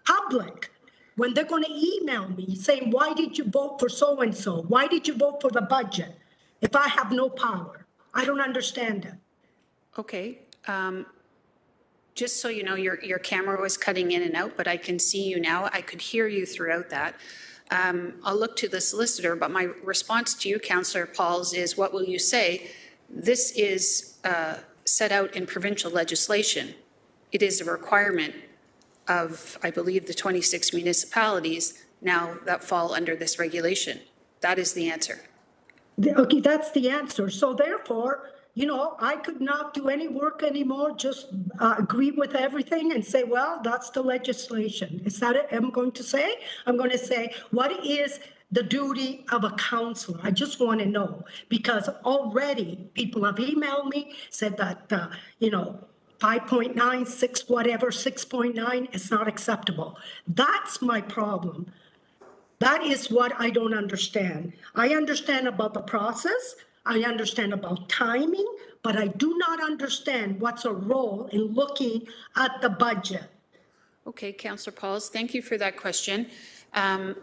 public, when they're going to email me saying, why did you vote for so-and-so? Why did you vote for the budget? If I have no power, I don't understand it. Okay. Just so you know, your camera was cutting in and out, but I can see you now. I could hear you throughout that. I'll look to the solicitor, but my response to you, Councillor Pauls, is what will you say? This is set out in provincial legislation. It is a requirement of, I believe, the 26 municipalities now that fall under this regulation. That is the answer. Okay, that's the answer. So therefore, you know, I could not do any work anymore, just agree with everything and say, well, that's the legislation. Is that it I'm going to say? I'm going to say, what is the duty of a councillor? I just want to know, because already people have emailed me, said that, you know, 5.9, 6, whatever, 6.9 is not acceptable. That's my problem. That is what I don't understand. I understand about the process. I understand about timing, but I do not understand what's a role in looking at the budget. Okay, Councillor Pauls, thank you for that question. I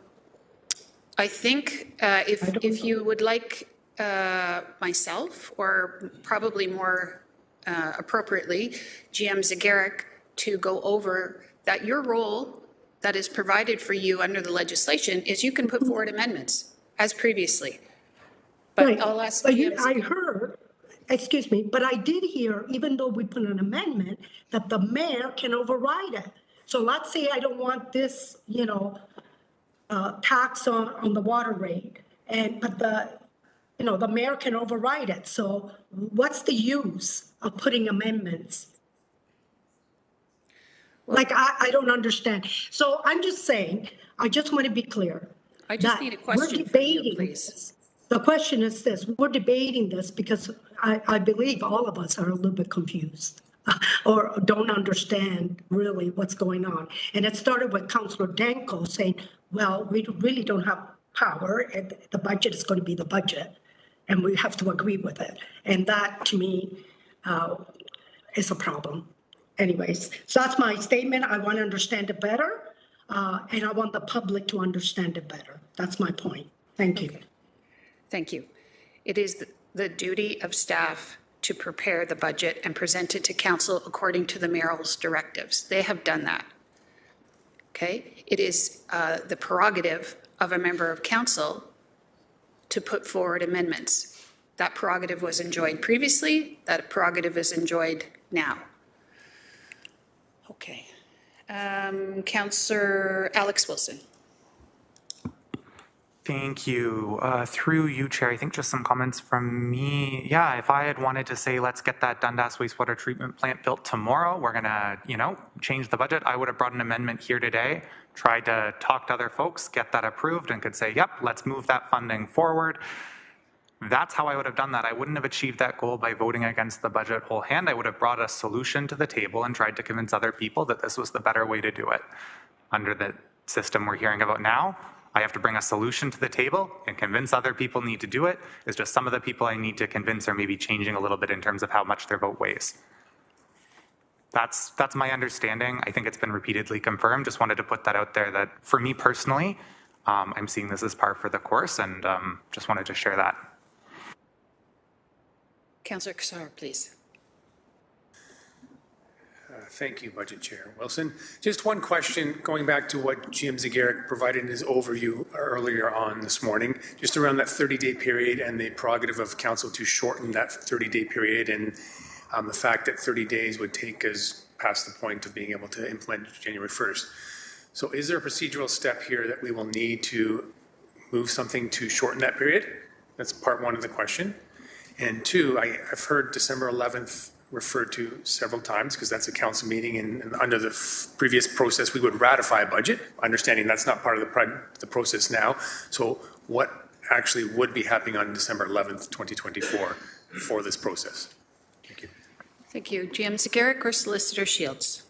think if you would like myself, or probably more appropriately, GM Zagarek, to go over that your role that is provided for you under the legislation is you can put forward amendments as previously. But Right. I'll ask But GM I Zagarek. heard, excuse me, but I did hear, even though we put an amendment, that the mayor can override it. So let's say I don't want this, you know, tax on the water rate, but the mayor can override it. So what's the use of putting amendments? Like, I don't understand. So I'm just saying, I just want to be clear. I just that need a we're question from you, debating please. this. The question is this, we're debating this because I believe all of us are a little bit confused or don't understand really what's going on. And it started with Councillor Danko saying, well, we really don't have power, and the budget is going to be the budget, and we have to agree with it. And that, to me, is a problem. Anyways, so that's my statement. I want to understand it better, and I want the public to understand it better. That's my point. Thank you. Thank you. It is the duty of staff to prepare the budget and present it to council according to the mayoral's directives. They have done that. Okay? It is the prerogative of a member of council to put forward amendments. That prerogative was enjoyed previously, that prerogative is enjoyed now. Okay. Councillor Alex Wilson. Thank you. Through you, Chair, I think just some comments from me. Yeah, if I had wanted to say, let's get that Dundas wastewater treatment plant built tomorrow, we're gonna, change the budget, I would have brought an amendment here today, tried to talk to other folks, get that approved, and could say, yep, let's move that funding forward. That's how I would have done that. I wouldn't have achieved that goal by voting against the budget whole hand. I would have brought a solution to the table and tried to convince other people that this was the better way to do it. Under the system we're hearing about now, I have to bring a solution to the table and convince other people need to do it. It's just some of the people I need to convince are maybe changing a little bit in terms of how much their vote weighs. That's my understanding. I think it's been repeatedly confirmed. Just wanted to put that out there that for me personally, I'm seeing this as par for the course, and just wanted to share that. Councillor Kassar, please. Thank you, Budget Chair Wilson. Just one question, going back to what Jim Zegarac provided in his overview earlier on this morning, just around that 30-day period and the prerogative of council to shorten that 30-day period, and the fact that 30 days would take us past the point of being able to implement January 1st. So is there a procedural step here that we will need to move something to shorten that period? That's part one of the question. And two, I've heard December 11th referred to several times because that's a council meeting, and under the previous process we would ratify a budget, understanding that's not part of the process now. So what actually would be happening on December 11th, 2024 for this process? Thank you. Thank you. GM Zegarac or Solicitor Shields?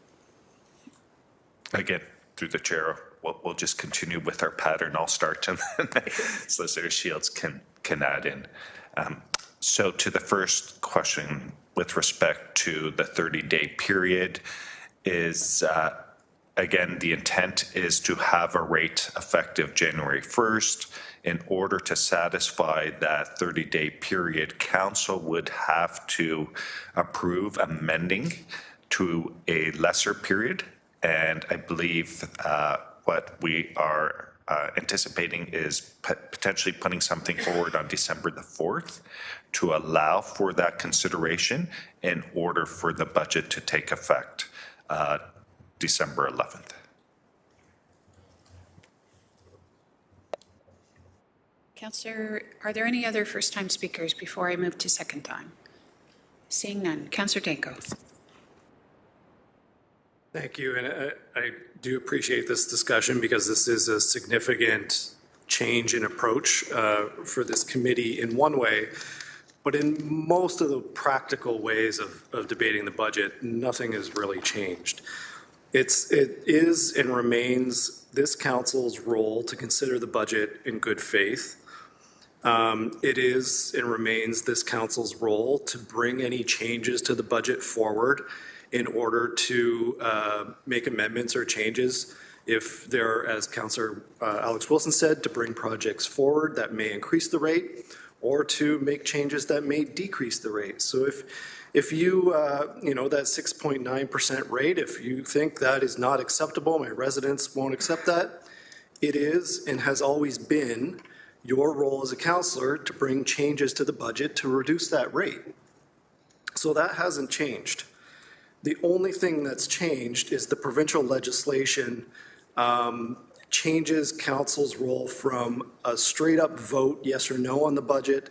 Again, through the chair, we'll just continue with our pattern. I'll start and then Solicitor Shields can add in. So to the first question, with respect to the 30-day period, is, again, the intent is to have a rate effective January 1st. In order to satisfy that 30-day period, council would have to approve amending to a lesser period. And I believe what we are anticipating is potentially putting something forward on December the 4th to allow for that consideration in order for the budget to take effect December 11th. Councillor, are there any other first-time speakers before I move to second time? Seeing none. Councillor Danko. Thank you, and I do appreciate this discussion because this is a significant change in approach for this committee in one way, but in most of the practical ways of debating the budget, nothing has really changed. It is and remains this council's role to consider the budget in good faith. It is and remains this council's role to bring any changes to the budget forward in order to make amendments or changes if there, as Councillor Alex Wilson said, to bring projects forward that may increase the rate or to make changes that may decrease the rate. So if you, that 6.9% rate, if you think that is not acceptable, my residents won't accept that, it is and has always been your role as a councillor to bring changes to the budget to reduce that rate. So that hasn't changed. The only thing that's changed is the provincial legislation changes council's role from a straight up vote, yes or no on the budget,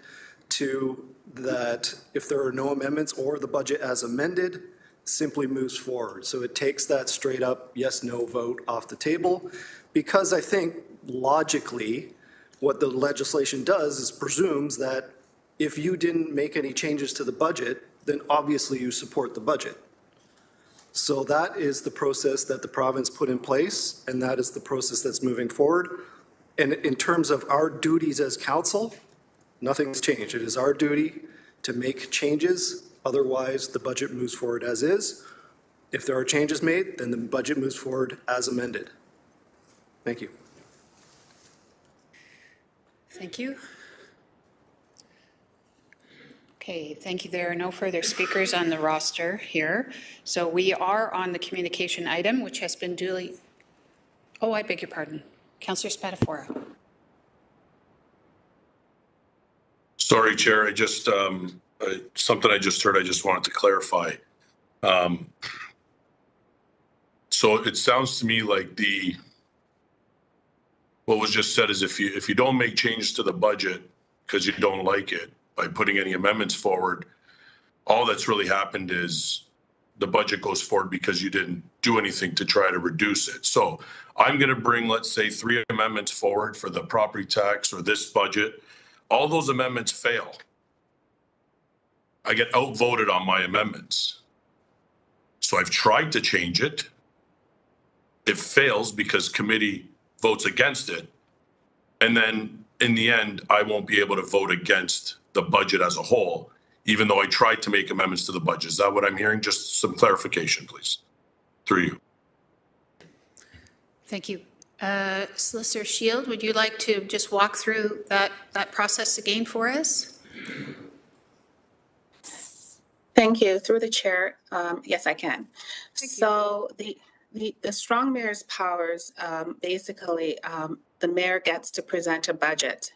to that if there are no amendments or the budget as amended, simply moves forward. So it takes that straight up yes, no vote off the table, because I think logically what the legislation does is presumes that if you didn't make any changes to the budget, then obviously you support the budget. So that is the process that the province put in place, and that is the process that's moving forward. And in terms of our duties as council, nothing's changed. It is our duty to make changes. Otherwise, the budget moves forward as is. If there are changes made, then the budget moves forward as amended. Thank you. Thank you. Okay, thank you. There are no further speakers on the roster here. So we are on the communication item, which has been duly... Oh, I beg your pardon. Councillor Spatafora. Sorry, Chair, I just, something I just heard, I just wanted to clarify. So it sounds to me like what was just said is if you don't make changes to the budget because you don't like it by putting any amendments forward, all that's really happened is the budget goes forward because you didn't do anything to try to reduce it. So I'm going to bring, let's say, 3 amendments forward for the property tax or this budget. All those amendments fail. I get outvoted on my amendments. So I've tried to change it. It fails because committee votes against it. And then in the end, I won't be able to vote against the budget as a whole, even though I tried to make amendments to the budget. Is that what I'm hearing? Just some clarification, please, through you. Thank you. Solicitor Shield, would you like to just walk through that process again for us? Thank you. Through the chair, yes, I can. So the strong mayor's powers, basically, the mayor gets to present a budget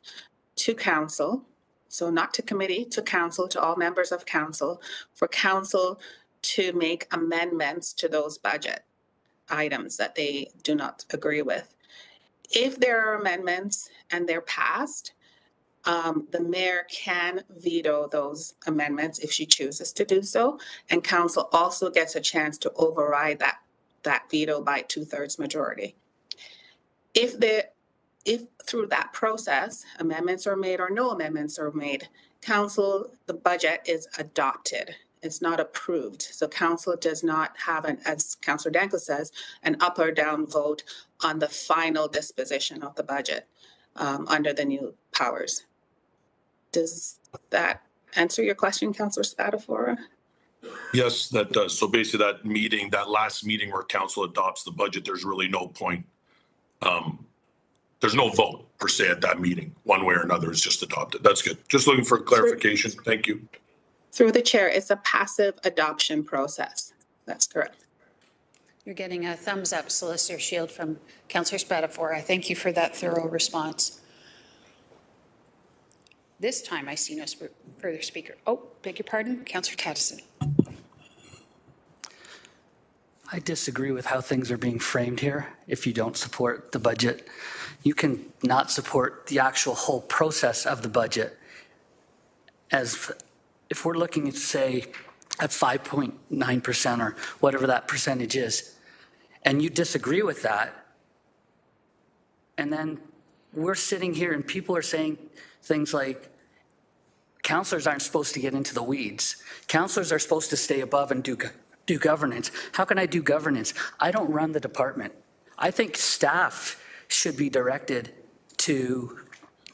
to council. So not to committee, to council, to all members of council, for council to make amendments to those budget items that they do not agree with. If there are amendments and they're passed, the mayor can veto those amendments if she chooses to do so, and council also gets a chance to override that veto by 2/3 majority. If through that process, amendments are made or no amendments are made, council, the budget is adopted. It's not approved. So council does not have, as Councillor Danko says, an up or down vote on the final disposition of the budget under the new powers. Does that answer your question, Councillor Spatafora? Yes, that does. So basically that last meeting where council adopts the budget, there's really no point. There's no vote per se at that meeting, one way or another. It's just adopted. That's good. Just looking for clarification. Thank you. Through the chair, it's a passive adoption process. That's correct. You're getting a thumbs up, Solicitor Shield, from Councillor Spatafora. Thank you for that thorough response. This time I see no further speaker. Oh, beg your pardon, Councillor Tattison. I disagree with how things are being framed here. If you don't support the budget, you can not support the actual whole process of the budget. As if we're looking at, say, at 5.9% or whatever that percentage is, and you disagree with that, and then we're sitting here and people are saying things like, councillors aren't supposed to get into the weeds. Councillors are supposed to stay above and do governance. How can I do governance? I don't run the department. I think staff should be directed to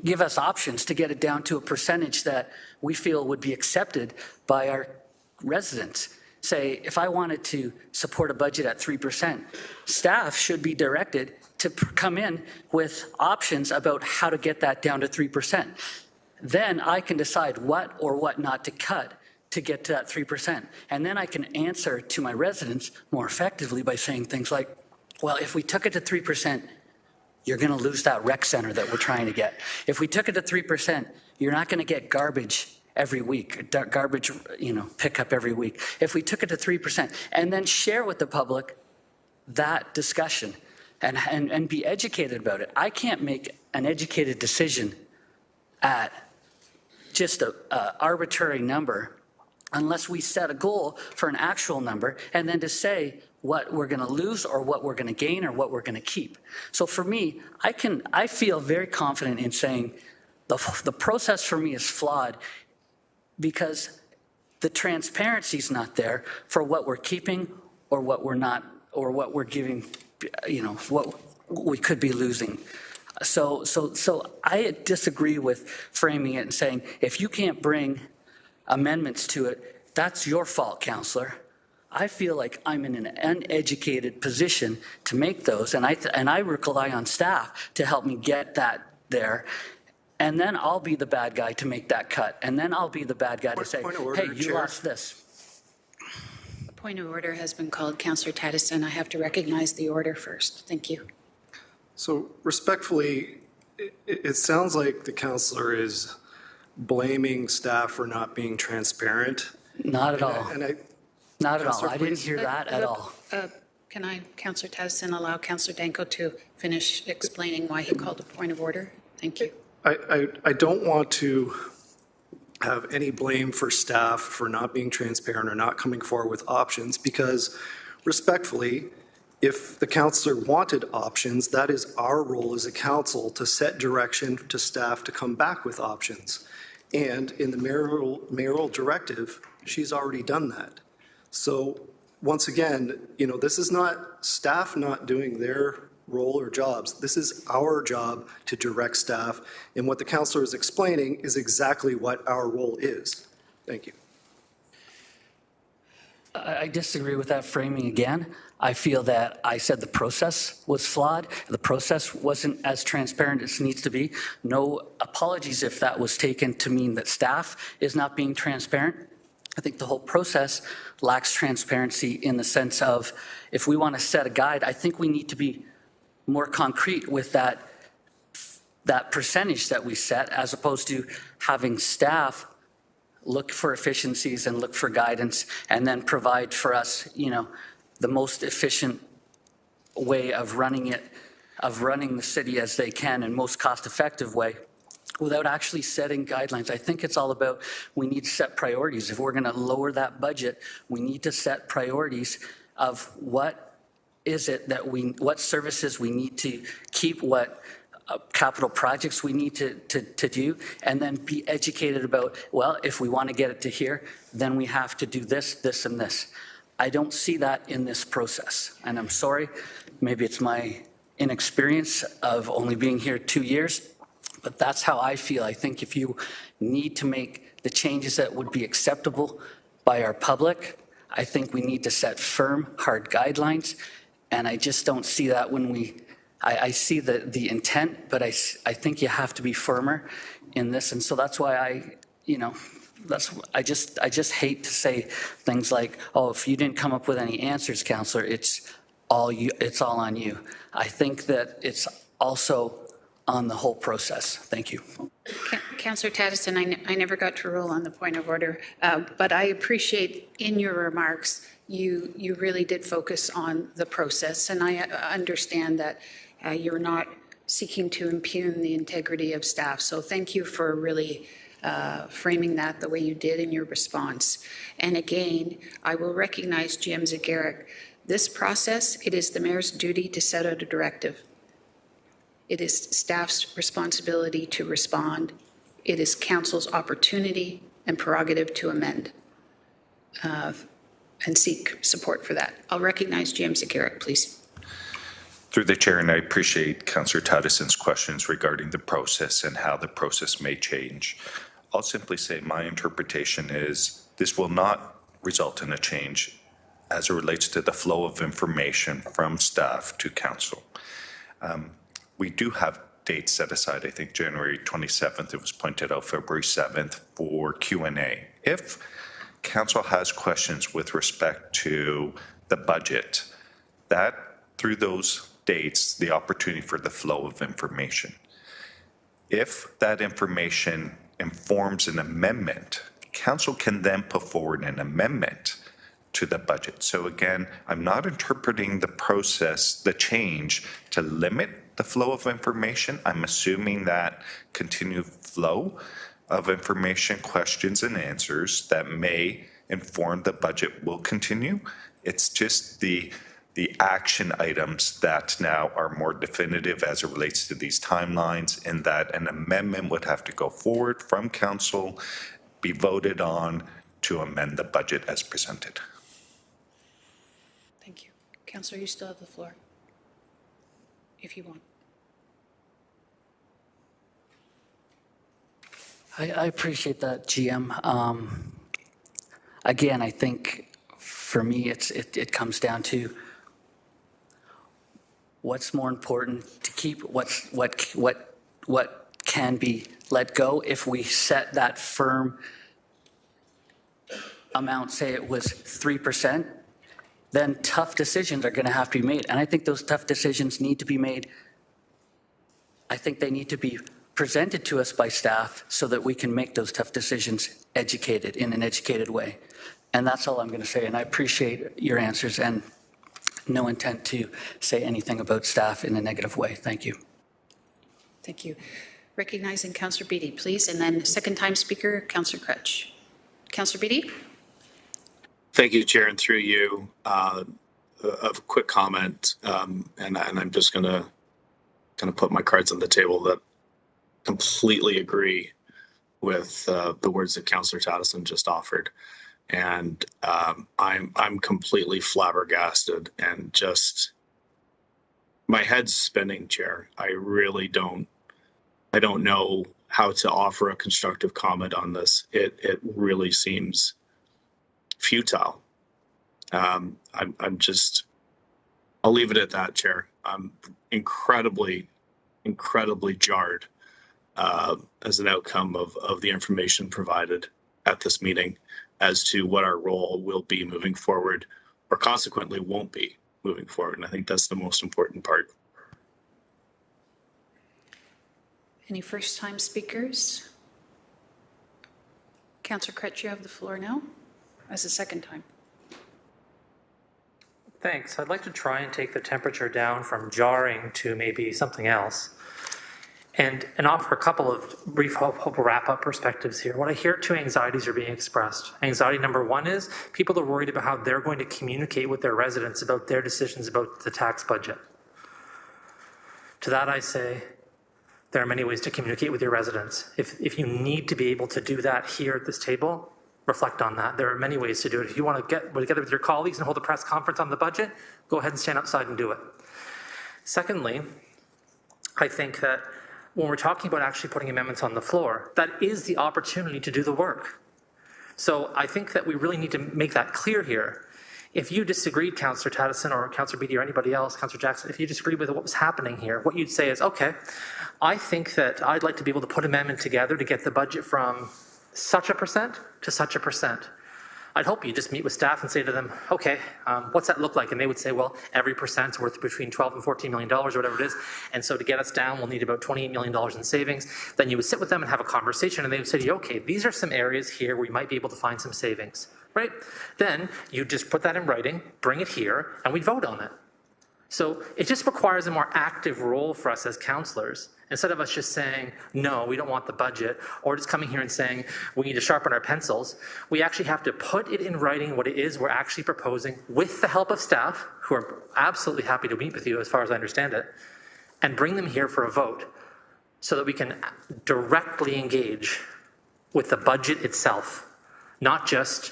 give us options to get it down to a percentage that we feel would be accepted by our residents. Say, if I wanted to support a budget at 3%, staff should be directed to come in with options about how to get that down to 3%. Then I can decide what or what not to cut to get to that 3%. And then I can answer to my residents more effectively by saying things like, well, if we took it to 3%, you're going to lose that rec center that we're trying to get. If we took it to 3%, you're not going to get garbage every week, garbage, pickup every week. If we took it to 3%, and then share with the public that discussion and be educated about it. I can't make an educated decision at just an arbitrary number unless we set a goal for an actual number and then to say what we're going to lose or what we're going to gain or what we're going to keep. So for me, I feel very confident in saying the process for me is flawed because the transparency is not there for what we're keeping or what we're not, or what we're giving, what we could be losing. So I disagree with framing it and saying, if you can't bring amendments to it, that's your fault, Councillor. I feel like I'm in an uneducated position to make those, and I rely on staff to help me get that there. And then I'll be the bad guy to make that cut. And then I'll be the bad guy to say, hey, you lost this. A point of order has been called, Councillor Tattison. I have to recognize the order first. Thank you. So respectfully, it sounds like the counselor is blaming staff for not being transparent. Not at all. And I, Not at all. Counselor, I didn't please. hear that at all. Can I, Councillor Tadison, allow Councillor Danko to finish explaining why he called a point of order? Thank you. I don't want to have any blame for staff for not being transparent or not coming forward with options, because respectfully, if the counselor wanted options, that is our role as a council to set direction to staff to come back with options. And in the mayoral directive, she's already done that. So once again, this is not staff not doing their role or jobs. This is our job to direct staff. And what the counselor is explaining is exactly what our role is. Thank you. I disagree with that framing again. I feel that I said the process was flawed. The process wasn't as transparent as it needs to be. No apologies if that was taken to mean that staff is not being transparent. I think the whole process lacks transparency in the sense of, if we want to set a guide, I think we need to be more concrete with that percentage that we set, as opposed to having staff look for efficiencies and look for guidance and then provide for us, the most efficient way of running the city as they can and most cost-effective way, without actually setting guidelines. I think it's all about, we need to set priorities. If we're going to lower that budget, we need to set priorities of what services we need to keep, what capital projects we need to do, and then be educated about, well, if we want to get it to here, then we have to do this, this, and this. I don't see that in this process, and I'm sorry, maybe it's my inexperience of only being here 2 years, but that's how I feel. I think if you need to make the changes that would be acceptable by our public, I think we need to set firm, hard guidelines, and I just don't see that when I see the intent, but I think you have to be firmer in this, and so that's why I just hate to say things like, oh, if you didn't come up with any answers, Councillor, it's all on you. I think that it's also on the whole process. Thank you. Councillor Tadison, I never got to rule on the point of order, but I appreciate in your remarks, you really did focus on the process, and I understand that you're not seeking to impugn the integrity of staff. So thank you for really framing that the way you did in your response. And again, I will recognize GM Zegeric. This process, it is the mayor's duty to set out a directive. It is staff's responsibility to respond. It is council's opportunity and prerogative to amend and seek support for that. I'll recognize GM Zegeric, please. Through the chair, and I appreciate Councillor Tadison's questions regarding the process and how the process may change. I'll simply say my interpretation is this will not result in a change as it relates to the flow of information from staff to council. We do have dates set aside, I think January 27th, it was pointed out February 7th for Q&A. If council has questions with respect to the budget, that through those dates, the opportunity for the flow of information. If that information informs an amendment, council can then put forward an amendment to the budget. So again, I'm not interpreting the process, the change, to limit the flow of information. I'm assuming that continued flow of information, questions, and answers that may inform the budget will continue. It's just the action items that now are more definitive as it relates to these timelines, and that an amendment would have to go forward from council, be voted on to amend the budget as presented. Thank you. Councillor, you still have the floor, if you want. I appreciate that, GM. Again, I think for me, it comes down to what's more important to keep, what can be let go. If we set that firm amount, say it was 3%, then tough decisions are going to have to be made. And I think those tough decisions need to be made I think they need to be presented to us by staff so that we can make those tough decisions in an educated way. And that's all I'm going to say. And I appreciate your answers and no intent to say anything about staff in a negative way. Thank you. Thank you. Recognizing Councillor Beattie, please, and then second time speaker, Councillor Crutch. Councillor Beattie? Thank you, Chair, and through you, a quick comment, and I'm just going to kind of put my cards on the table that completely agree with the words that Councillor Tattison just offered. And I'm completely flabbergasted and just, my head's spinning, Chair. I don't know how to offer a constructive comment on this. It really seems futile. I'll leave it at that, Chair. I'm incredibly jarred as an outcome of the information provided at this meeting as to what our role will be moving forward, or consequently won't be moving forward. And I think that's the most important part. Any first-time speakers? Councillor Crutch, you have the floor now, as a second time. Thanks. I'd like to try and take the temperature down from jarring to maybe something else, and offer a couple of brief wrap-up perspectives here. What I hear, two anxieties are being expressed. Anxiety number one is people are worried about how they're going to communicate with their residents about their decisions about the tax budget. To that I say, there are many ways to communicate with your residents. If you need to be able to do that here at this table, reflect on that. There are many ways to do it. If you want to get together with your colleagues and hold a press conference on the budget, go ahead and stand outside and do it. Secondly, I think that when we're talking about actually putting amendments on the floor, that is the opportunity to do the work. So I think that we really need to make that clear here. If you disagreed, Councillor Tattison or Councillor Beattie or anybody else, Councillor Jackson, if you disagreed with what was happening here, what you'd say is, okay, I think that I'd like to be able to put an amendment together to get the budget from such a percent to such a percent. I'd hope you just meet with staff and say to them, okay, what's that look like? And they would say, well, every percent's worth between $12 and $14 million or whatever it is. And so to get us down, we'll need about $28 million in savings. Then you would sit with them and have a conversation and they would say to you, okay, these are some areas here where you might be able to find some savings, right? Then you just put that in writing, bring it here, and we'd vote on it. So it just requires a more active role for us as councillors. Instead of us just saying, no, we don't want the budget, or just coming here and saying, we need to sharpen our pencils, we actually have to put it in writing what it is we're actually proposing with the help of staff, who are absolutely happy to meet with you as far as I understand it, and bring them here for a vote so that we can directly engage with the budget itself, not just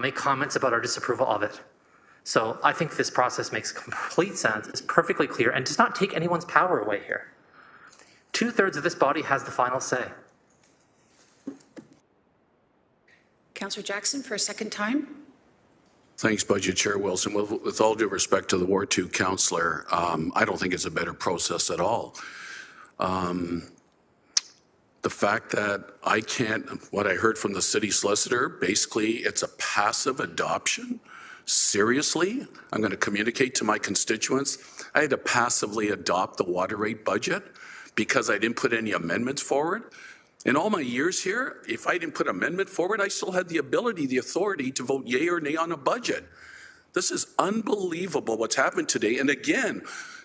make comments about our disapproval of it. So I think this process makes complete sense, it's perfectly clear, and does not take anyone's power away here. 2/3 of this body has the final say. Councillor Jackson for a second time. Thanks, Budget Chair Wilson. With all due respect to the Ward 2 councillor, I don't think it's a better process at all. The fact that I can't, what I heard from the city solicitor, basically it's a passive adoption. Seriously? I'm going to communicate to my constituents. I had to passively adopt the water rate budget because I didn't put any amendments forward. In all my years here, if I didn't put amendment forward, I still had the ability, the authority to vote yay or nay on a budget. This is unbelievable what's happened today. And again,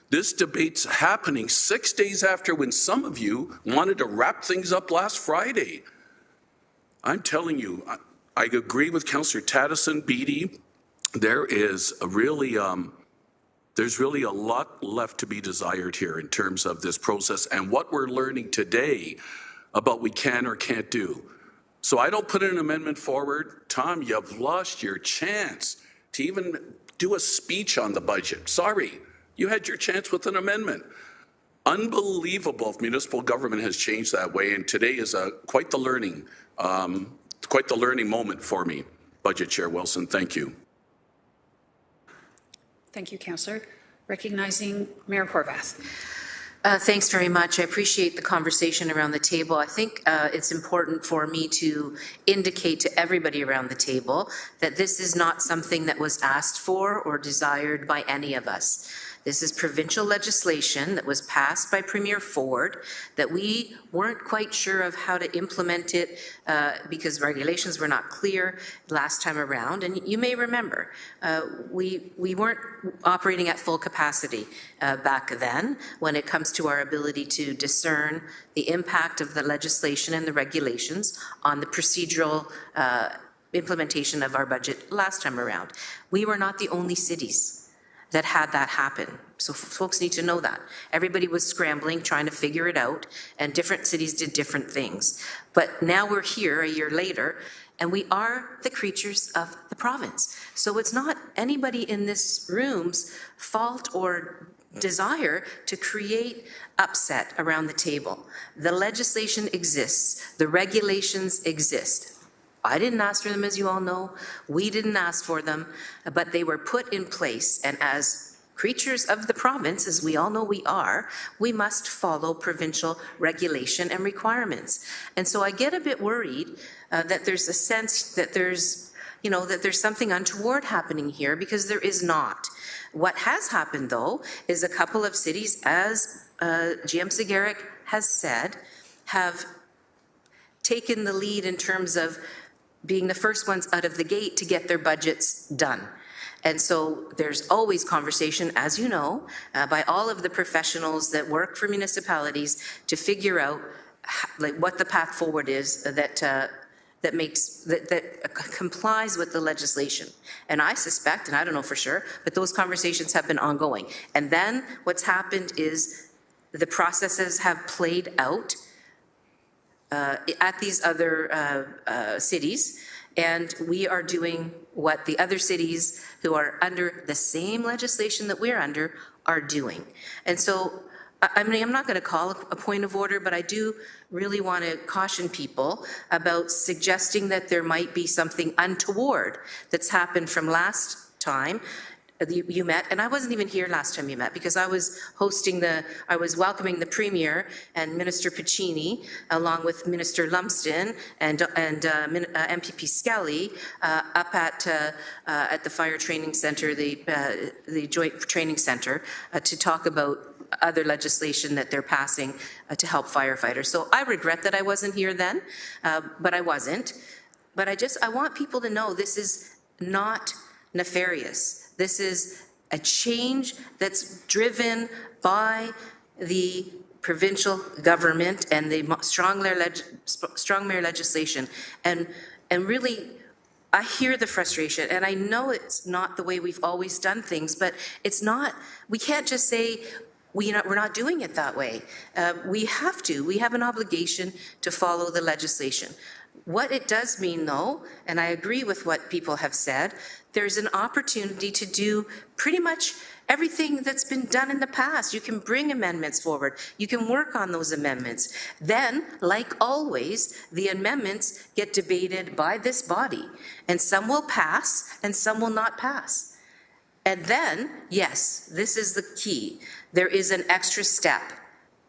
this debate's happening 6 days after when some of you wanted to wrap things up last Friday. I'm telling you, I agree with Councillor Tattison, Beattie. There is a really, there's really a lot left to be desired here in terms of this process and what we're learning today about we can or can't do. So I don't put an amendment forward. Tom, you've lost your chance to even do a speech on the budget. Sorry, you had your chance with an amendment. Unbelievable if municipal government has changed that way, and today is quite the learning moment for me. Budget Chair Wilson, thank you. Thank you, Councillor. Recognizing Mayor Horvath. Thanks very much. I appreciate the conversation around the table. I think it's important for me to indicate to everybody around the table that this is not something that was asked for or desired by any of us. This is provincial legislation that was passed by Premier Ford that we weren't quite sure of how to implement it because regulations were not clear last time around. And you may remember, we weren't operating at full capacity back then when it comes to our ability to discern the impact of the legislation and the regulations on the procedural implementation of our budget last time around. We were not the only cities that had that happen. So folks need to know that. Everybody was scrambling, trying to figure it out, and different cities did different things. But now we're here a year later, and we are the creatures of the province. So it's not anybody in this room's fault or desire to create upset around the table. The legislation exists. The regulations exist. I didn't ask for them, as you all know. We didn't ask for them, but they were put in place. And as creatures of the province, as we all know we are, we must follow provincial regulation and requirements. And so I get a bit worried that there's a sense that there's something untoward happening here, because there is not. What has happened, though, is a couple of cities, as GM Zegeric has said, have taken the lead in terms of being the first ones out of the gate to get their budgets done. And so there's always conversation, as you know, by all of the professionals that work for municipalities to figure out what the path forward is that complies with the legislation. And I suspect, and I don't know for sure, but those conversations have been ongoing. And then what's happened is the processes have played out at these other cities, and we are doing what the other cities who are under the same legislation that we're under are doing. And so, I mean, I'm not going to call a point of order, but I do really want to caution people about suggesting that there might be something untoward that's happened from last time you met, and I wasn't even here last time you met because I was welcoming the Premier and Minister Piccini, along with Minister Lumsden and MPP Skelly, up at the Fire Training Center, the Joint Training Center, to talk about other legislation that they're passing to help firefighters. So I regret that I wasn't here then, but I wasn't. But I want people to know this is not nefarious. This is a change that's driven by the provincial government and the strong mayor legislation. And really, I hear the frustration, and I know it's not the way we've always done things, but it's not, we can't just say, we're not doing it that way. We have an obligation to follow the legislation. What it does mean, though, and I agree with what people have said, there's an opportunity to do pretty much everything that's been done in the past. You can bring amendments forward. You can work on those amendments. Then, like always, the amendments get debated by this body, and some will pass and some will not pass. And then, yes, this is the key. There is an extra step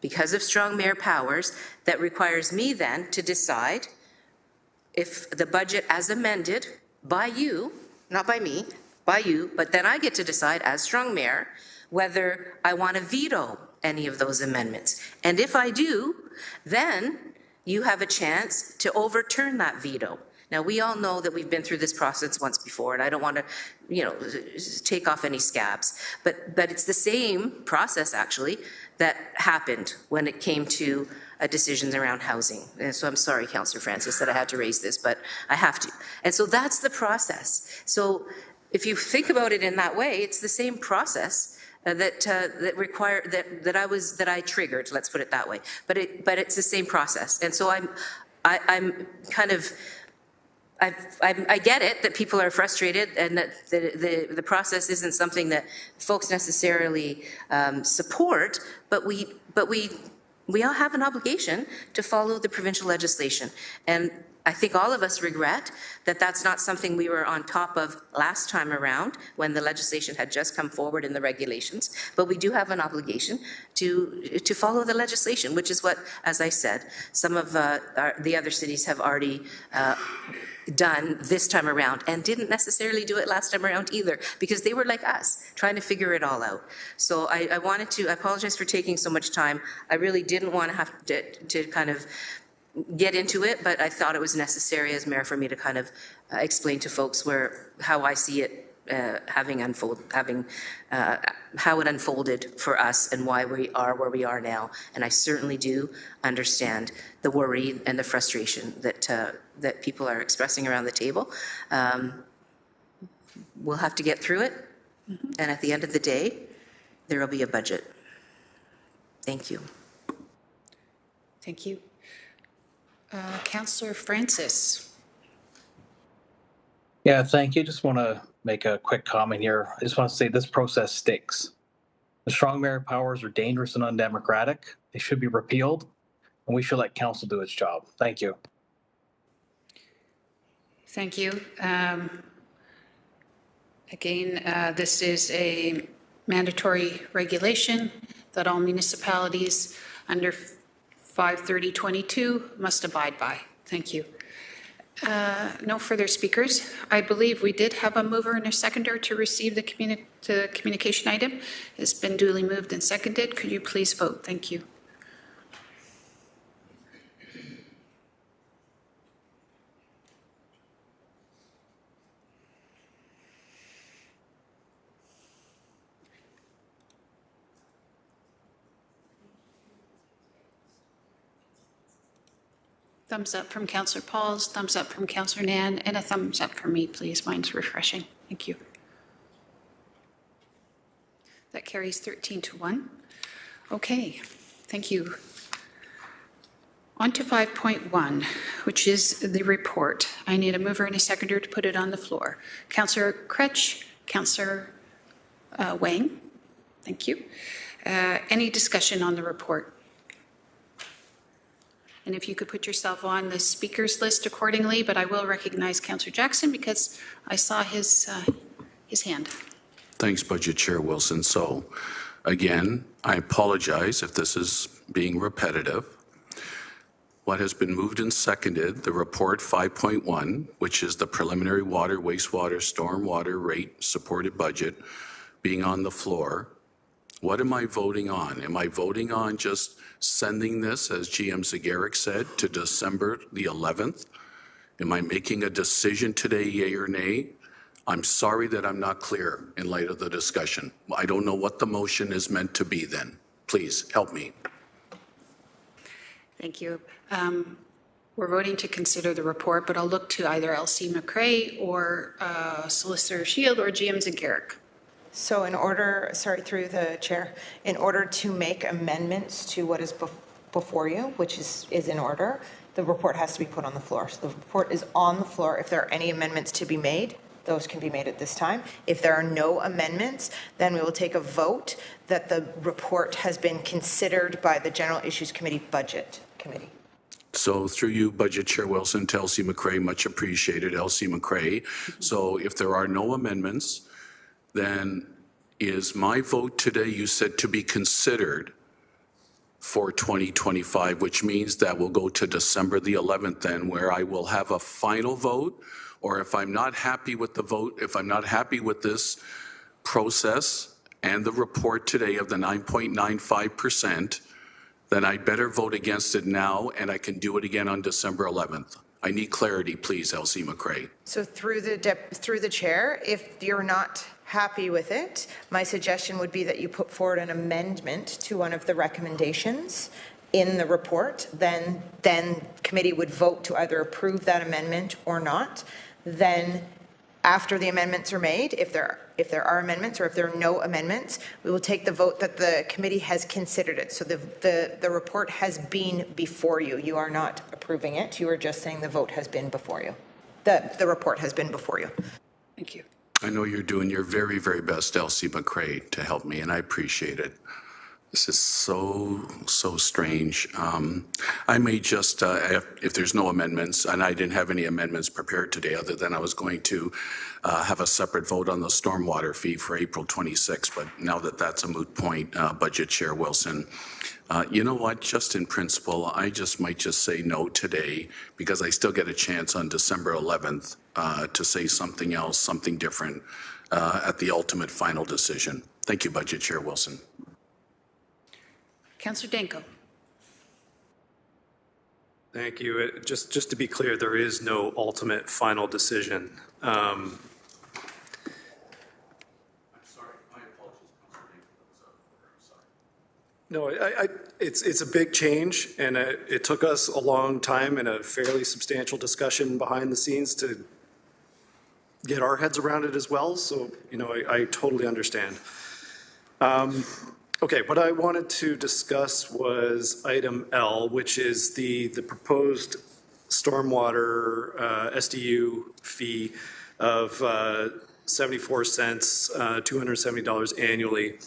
because of strong mayor powers that requires me then to decide if the budget as amended by you, not by me, by you, but then I get to decide as strong mayor whether I want to veto any of those amendments. And if I do, then you have a chance to overturn that veto. Now, we all know that we've been through this process once before, and I don't want to, take off any scabs. But it's the same process, actually, that happened when it came to decisions around housing. And so I'm sorry, Councillor Francis, that I had to raise this, but I have to. And so that's the process. So if you think about it in that way, it's the same process that I triggered. Let's put it that way. But it's the same process. And so I'm kind of. I get it that people are frustrated and that the process isn't something that folks necessarily support, but we all have an obligation to follow the provincial legislation. And I think all of us regret that that's not something we were on top of last time around when the legislation had just come forward in the regulations. But we do have an obligation to follow the legislation, which is what, as I said, some of the other cities have already done this time around and didn't necessarily do it last time around either because they were like us, trying to figure it all out. So I apologize for taking so much time. I really didn't want to have to kind of get into it, but I thought it was necessary as mayor for me to kind of explain to folks how I see it how it unfolded for us and why we are where we are now. And I certainly do understand the worry and the frustration that people are expressing around the table. We'll have to get through it. And at the end of the day, there will be a budget. Thank you. Thank you. Councillor Francis. Yeah, thank you. Just want to make a quick comment here. I just want to say this process stinks. The strong mayor powers are dangerous and undemocratic. They should be repealed, and we should let council do its job. Thank you. Thank you. Again, this is a mandatory regulation that all municipalities under 53022 must abide by. Thank you. No further speakers. I believe we did have a mover and a seconder to receive the communication item. It's been duly moved and seconded. Could you please vote? Thank you. Thumbs up from Councillor Pauls, thumbs up from Councillor Nan, and a thumbs up from me, please. Mine's refreshing. Thank you. That carries 13-1. Okay, thank you. On to 5.1, which is the report. I need a mover and a seconder to put it on the floor. Councillor Kretsch, Councillor Wang, thank you. Any discussion on the report? And if you could put yourself on the speakers list accordingly, but I will recognize Councillor Jackson because I saw his hand. Thanks, Budget Chair Wilson. So again, I apologize if this is being repetitive. What has been moved and seconded, the report 5.1, which is the preliminary water, wastewater, stormwater rate supported budget being on the floor. What am I voting on? Am I voting on just sending this, as GM Zegeric said, to December the 11th? Am I making a decision today, yea or nay? I'm sorry that I'm not clear in light of the discussion. I don't know what the motion is meant to be then. Please help me. Thank you. We're voting to consider the report, but I'll look to either Elsie McCray or Solicitor Shield or GM Zegeric. So in order, sorry, through the chair, in order to make amendments to what is before you, which is in order, the report has to be put on the floor. So the report is on the floor. If there are any amendments to be made, those can be made at this time. If there are no amendments, then we will take a vote that the report has been considered by the General Issues Committee Budget Committee. So through you, Budget Chair Wilson, to Elsie McCray, much appreciated, Elsie McCray. So if there are no amendments, then is my vote today, you said, to be considered for 2025, which means that will go to December the 11th then, where I will have a final vote? Or if I'm not happy with the vote, if I'm not happy with this process and the report today of the 9.95%, then I'd better vote against it now and I can do it again on December 11th. I need clarity, please, Elsie McCray. So through the chair, if you're not happy with it, my suggestion would be that you put forward an amendment to one of the recommendations in the report. Then committee would vote to either approve that amendment or not. Then after the amendments are made, if there are amendments or if there are no amendments, we will take the vote that the committee has considered it. So the report has been before you. You are not approving it. You are just saying the vote has been before you. The report has been before you. Thank you. I know you're doing your very, very best, Elsie McCray, to help me, and I appreciate it. This is so strange. I may just, if there's no amendments, and I didn't have any amendments prepared today other than I was going to have a separate vote on the stormwater fee for April 26, but now that that's a moot point, Budget Chair Wilson, you know what, just in principle, I just might just say no today because I still get a chance on December 11th to say something else, something different at the ultimate final decision. Thank you, Budget Chair Wilson. Councillor Danko. Thank you. Just to be clear, there is no ultimate final decision. No, it's a big change, and it took us a long time and a fairly substantial discussion behind the scenes to get our heads around it as well. So, you know, I totally understand. Okay, what I wanted to discuss was item L, which is the proposed stormwater SDU fee of 74 cents, $270 annually.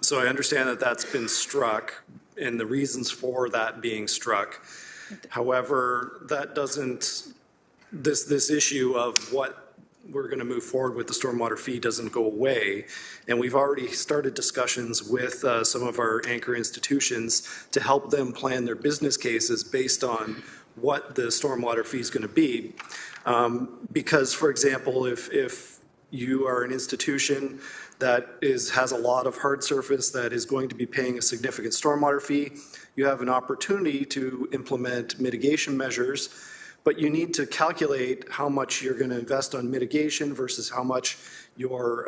So I understand that that's been struck and the reasons for that being struck. However, that doesn't, this issue of what we're going to move forward with the stormwater fee doesn't go away. And we've already started discussions with some of our anchor institutions to help them plan their business cases based on what the stormwater fee is going to be. Because, for example, if you are an institution that has a lot of hard surface that is going to be paying a significant stormwater fee, you have an opportunity to implement mitigation measures, but you need to calculate how much you're going to invest on mitigation versus how much your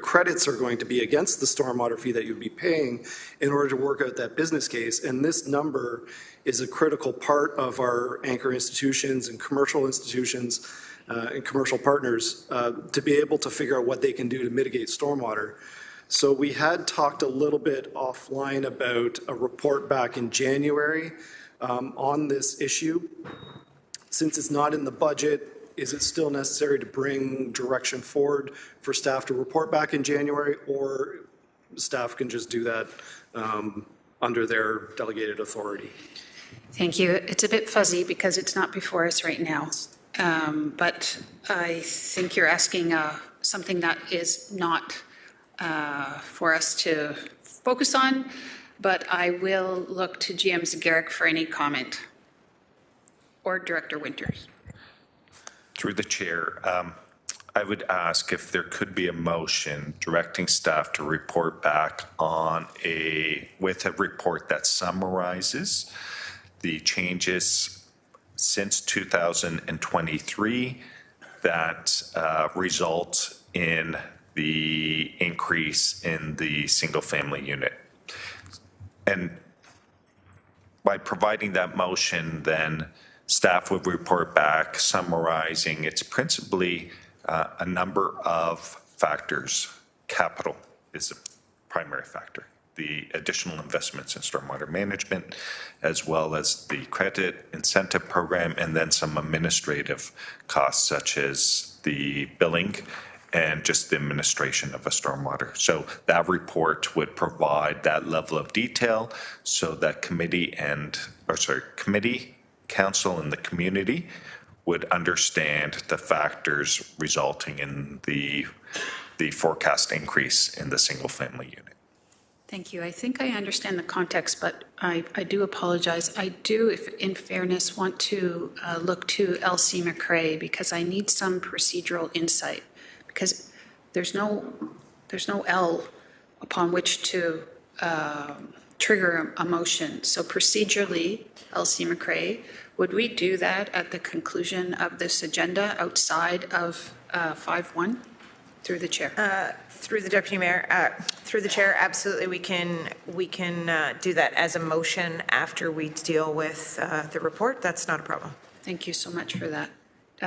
credits are going to be against the stormwater fee that you'd be paying in order to work out that business case. And this number is a critical part of our anchor institutions and commercial institutions and commercial partners to be able to figure out what they can do to mitigate stormwater. So we had talked a little bit offline about a report back in January on this issue. Since it's not in the budget, is it still necessary to bring direction forward for staff to report back in January, or staff can just do that under their delegated authority? Thank you. It's a bit fuzzy because it's not before us right now. But I think you're asking something that is not for us to focus on, but I will look to GM Zegeric for any comment, or Director Winters. Through the chair, I would ask if there could be a motion directing staff to report back on with a report that summarizes the changes since 2023 that result in the increase in the single-family unit. And by providing that motion, then staff would report back summarizing it's principally a number of factors. Capital is a primary factor. The additional investments in stormwater management, as well as the credit incentive program, and then some administrative costs such as the billing and just the administration of a stormwater. So that report would provide that level of detail so that committee, council, and the community would understand the factors resulting in the forecast increase in the single-family unit. Thank you. I think I understand the context, but I do apologize. I do, if in fairness, want to look to Elsie McRae because I need some procedural insight, because there's no L upon which to trigger a motion. So procedurally, Elsie McRae, would we do that at the conclusion of this agenda outside of 5.1? Through the chair. Through the deputy mayor, through the chair, absolutely, we can do that as a motion after we deal with the report. That's not a problem. Thank you so much for that.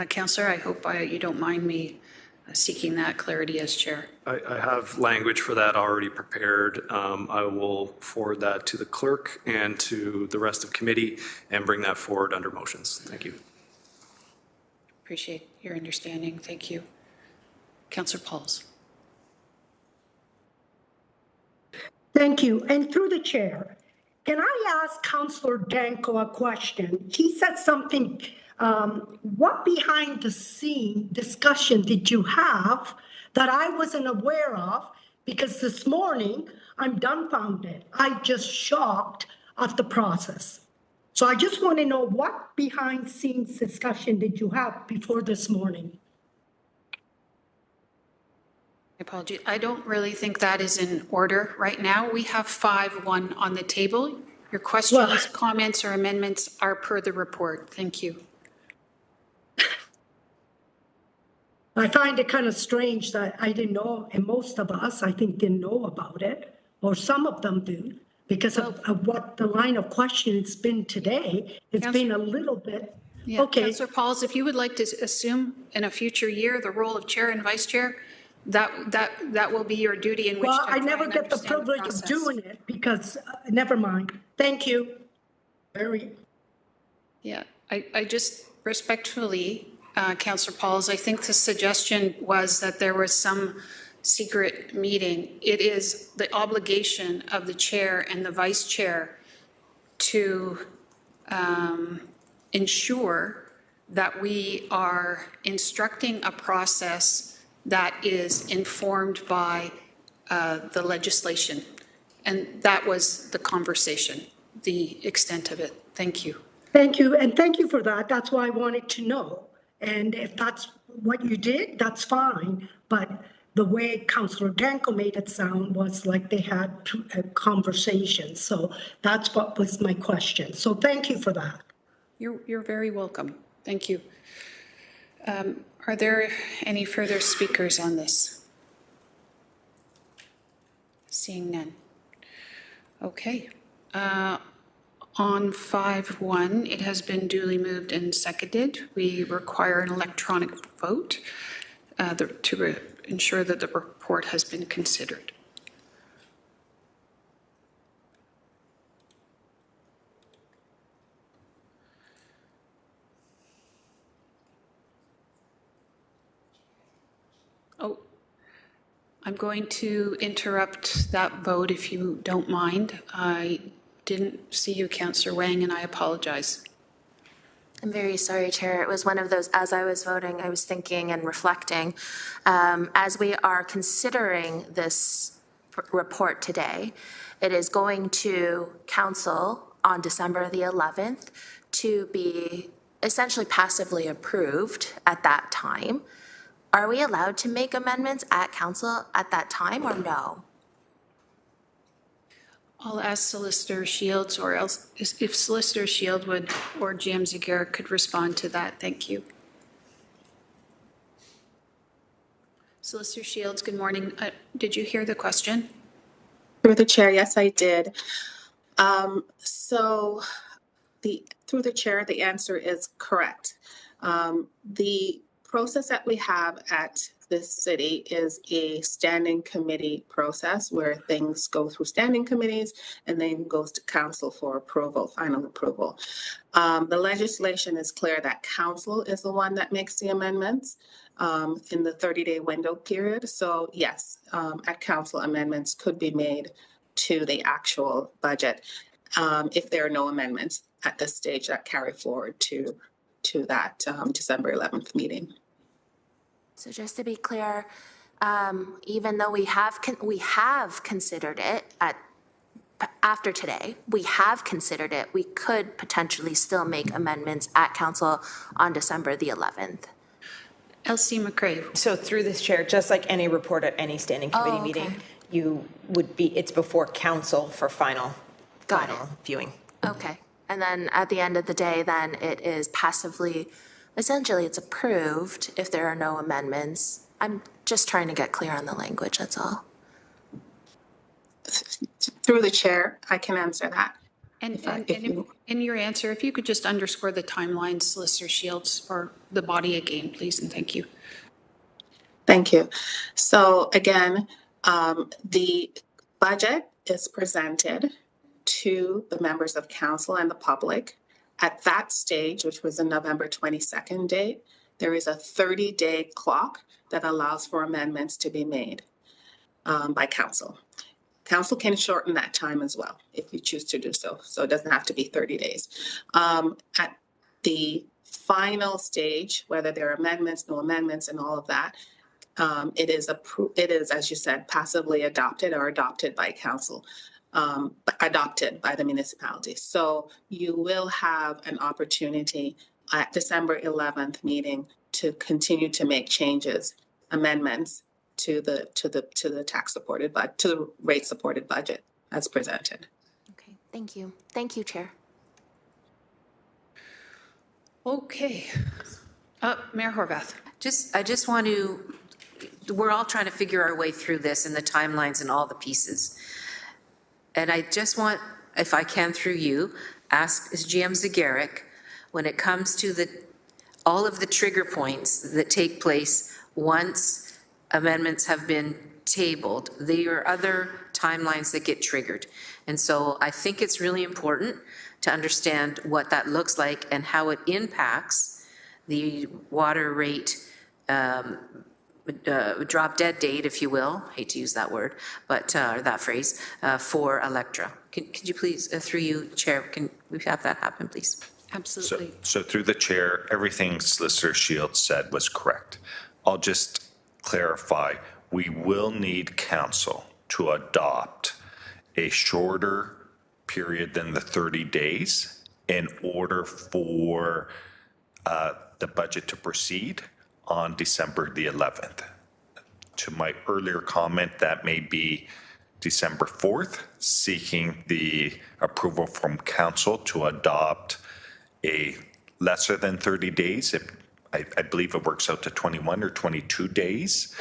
Councillor, I hope you don't mind me seeking that clarity as chair. I have language for that already prepared. I will forward that to the clerk and to the rest of committee and bring that forward under motions. Thank you. Appreciate your understanding. Thank you. Councillor Pauls. Thank you. And through the chair, can I ask Councillor Danko a question? He said something, what behind the scene discussion did you have that I wasn't aware of? Because this morning, I'm dumbfounded. I'm just shocked at the process. So I just want to know what behind scenes discussion did you have before this morning? Apology. I don't really think that is in order right now. We have 5-1 on the table. Your questions, comments, or amendments are per the report. Thank you. I find it kind of strange that I didn't know, and most of us, I think, didn't know about it, or some of them do, because of what the line of question it's been today. It's been a little bit, yeah. Okay. Councillor Pauls, if you would like to assume in a future year the role of chair and vice chair, that will be your duty in which well, to I never get the privilege of doing it because, never mind. Thank you. Yeah, I just respectfully, Councillor Pauls, I think the suggestion was that there was some secret meeting. It is the obligation of the chair and the vice chair to ensure that we are instructing a process that is informed by the legislation. And that was the conversation, the extent of it. Thank you. Thank you, and thank you for that. That's why I wanted to know. And if that's what you did, that's fine. But the way Councillor Danko made it sound was like they had a conversation. So that's what was my question. So thank you for that. You're very welcome. Thank you. Are there any further speakers on this? Seeing none. Okay. On 5-1, it has been duly moved and seconded. We require an electronic vote to ensure that the report has been considered. Oh, I'm going to interrupt that vote if you don't mind. I didn't see you, Councillor Wang, and I apologize. I'm very sorry, Chair. It was one of those, as I was voting, I was thinking and reflecting. As we are considering this report today, it is going to Council on December the 11th to be essentially passively approved at that time. Are we allowed to make amendments at Council at that time or no? I'll ask Solicitor Shields, or else if Solicitor Shield would, or GM Zagira could respond to that. Thank you. Solicitor Shields, good morning. Did you hear the question? Through the chair, yes, I did. Through the chair, the answer is correct. The process that we have at this city is a standing committee process where things go through standing committees and then goes to council for approval, final approval. The legislation is clear that council is the one that makes the amendments in the 30-day window period. So yes, at council, amendments could be made to the actual budget if there are no amendments at this stage that carry forward to that December 11th meeting. So just to be clear, even though we have considered it after today, we could potentially still make amendments at Council on December the 11th. Elsie McCrae. So through this chair, just like any report at any standing committee meeting, it's before Council for final viewing. Okay. And then at the end of the day, then it is passively, essentially it's approved if there are no amendments. I'm just trying to get clear on the language, that's all. Through the chair, I can answer that. And in your answer, if you could just underscore the timeline, Solicitor Shields, for the body again, please, and thank you. Thank you. So again, the budget is presented to the members of council and the public. At that stage, which was the November 22nd date, there is a 30-day clock that allows for amendments to be made by council. Council can shorten that time as well if you choose to do so. So it doesn't have to be 30 days. At the final stage, whether there are amendments, no amendments, and all of that, it is, as you said, passively adopted or adopted by council, adopted by the municipality. So you will have an opportunity at December 11th meeting to continue to make changes, amendments to the tax supported, but to the rate supported budget as presented. Okay, thank you. Thank you, Chair. Okay. Mayor Horvath. I just want to, we're all trying to figure our way through this and the timelines and all the pieces. And I just want, if I can through you, ask GM Zegeric, when it comes to all of the trigger points that take place once amendments have been tabled, there are other timelines that get triggered. And so I think it's really important to understand what that looks like and how it impacts the water rate drop dead date, if you will, hate to use that word, but or that phrase, for Electra. Could you please, through you, Chair, can we have that happen, please? Absolutely. So through the chair, everything Solicitor Shields said was correct. I'll just clarify, we will need council to adopt a shorter period than the 30 days in order for the budget to proceed on December the 11th. To my earlier comment, that may be December 4th, seeking the approval from council to adopt a lesser than 30 days. I believe it works out to 21 or 22 days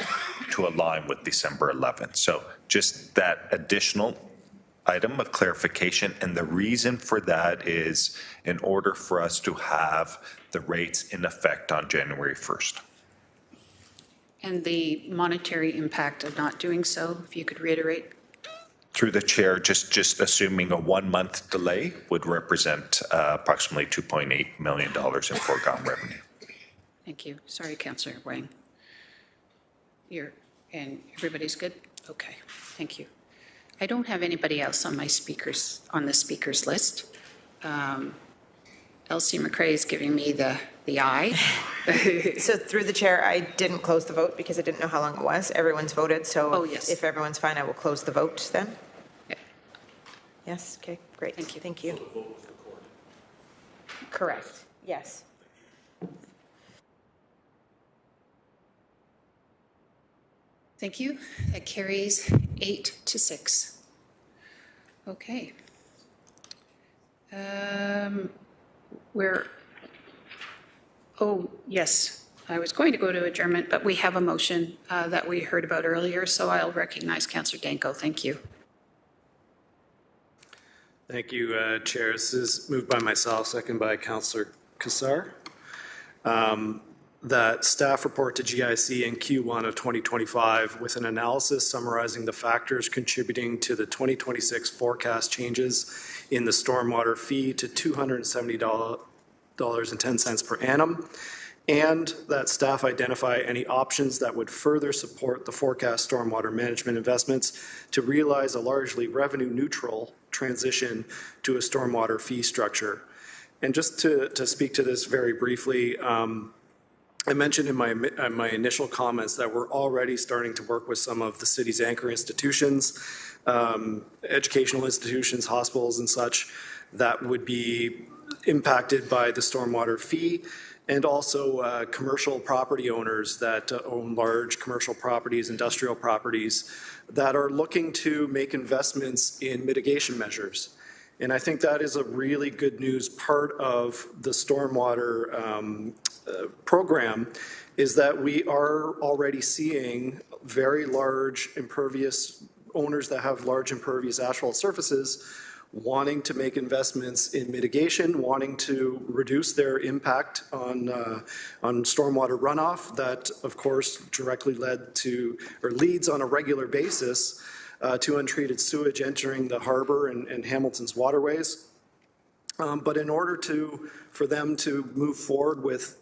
to align with December 11th. So just that additional item of clarification. And the reason for that is in order for us to have the rates in effect on January 1st. And the monetary impact of not doing so, if you could reiterate. Through the chair, just assuming a 1 month delay would represent approximately $2.8 million in foregone revenue. Thank you. Sorry, Councillor Wang. And everybody's good? Okay, thank you. I don't have anybody else on the speakers list. Elsie McCrae is giving me the eye. So through the chair, I didn't close the vote because I didn't know how long it was. Everyone's voted, so yes. If everyone's fine, I will close the vote then. Yeah. Yes, okay, great. Thank you. Thank you. Correct, yes. Thank you. That carries 8-6. Okay. Oh, yes. I was going to go to adjournment, but we have a motion that we heard about earlier, so I'll recognize Councillor Danko. Thank you. Thank you, Chair. This is moved by myself, second by Councillor Cassar. That staff report to GIC in Q1 of 2025 with an analysis summarizing the factors contributing to the 2026 forecast changes in the stormwater fee to $270.10 per annum, and that staff identify any options that would further support the forecast stormwater management investments to realize a largely revenue neutral transition to a stormwater fee structure. And just to speak to this very briefly, I mentioned in my initial comments that we're already starting to work with some of the city's anchor institutions, educational institutions, hospitals and such that would be impacted by the stormwater fee, and also commercial property owners that own large commercial properties, industrial properties that are looking to make investments in mitigation measures. And I think that is a really good news part of the stormwater program, is that we are already seeing very large impervious owners that have large impervious asphalt surfaces wanting to make investments in mitigation, wanting to reduce their impact on stormwater runoff that, of course, directly led to or leads on a regular basis to untreated sewage entering the harbor and Hamilton's waterways. But in order for them to move forward with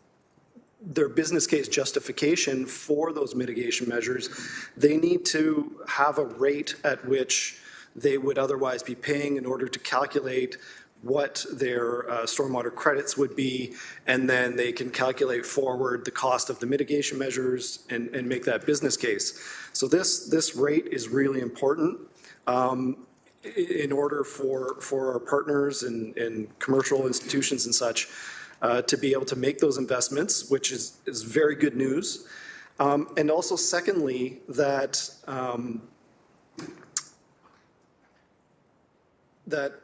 their business case justification for those mitigation measures, they need to have a rate at which they would otherwise be paying in order to calculate what their stormwater credits would be, and then they can calculate forward the cost of the mitigation measures and make that business case. So this rate is really important in order for our partners and commercial institutions and such to be able to make those investments, which is very good news. And also secondly, that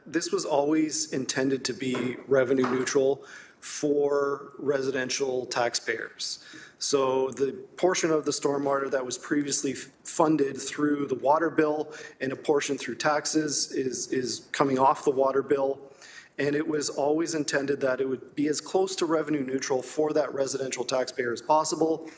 this was always intended to be revenue neutral for residential taxpayers. So the portion of the stormwater that was previously funded through the water bill and a portion through taxes is coming off the water bill. And it was always intended that it would be as close to revenue neutral for that residential taxpayer as possible,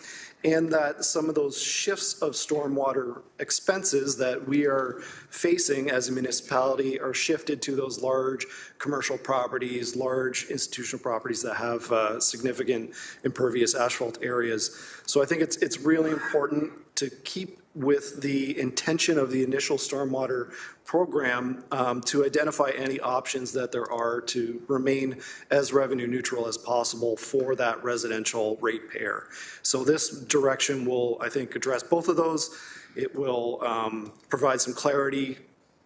and that some of those shifts of stormwater expenses that we are facing as a municipality are shifted to those large commercial properties, large institutional properties that have significant impervious asphalt areas. So I think it's really important to keep with the intention of the initial stormwater program to identify any options that there are to remain as revenue neutral as possible for that residential ratepayer. So this direction will, I think, address both of those. It will provide some clarity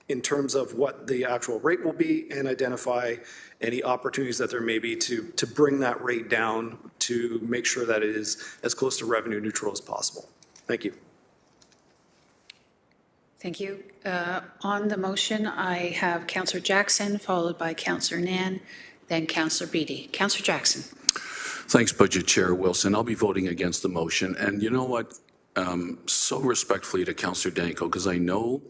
in terms of what the actual rate will be and identify any opportunities that there may be to bring that rate down to make sure that it is as close to revenue neutral as possible. Thank you. Thank you. On the motion, I have Councillor Jackson, followed by Councillor Nan, then Councillor Beattie. Councillor Jackson. Thanks, Budget Chair Wilson. I'll be voting against the motion. And you know what? So respectfully to Councillor Danko, because I know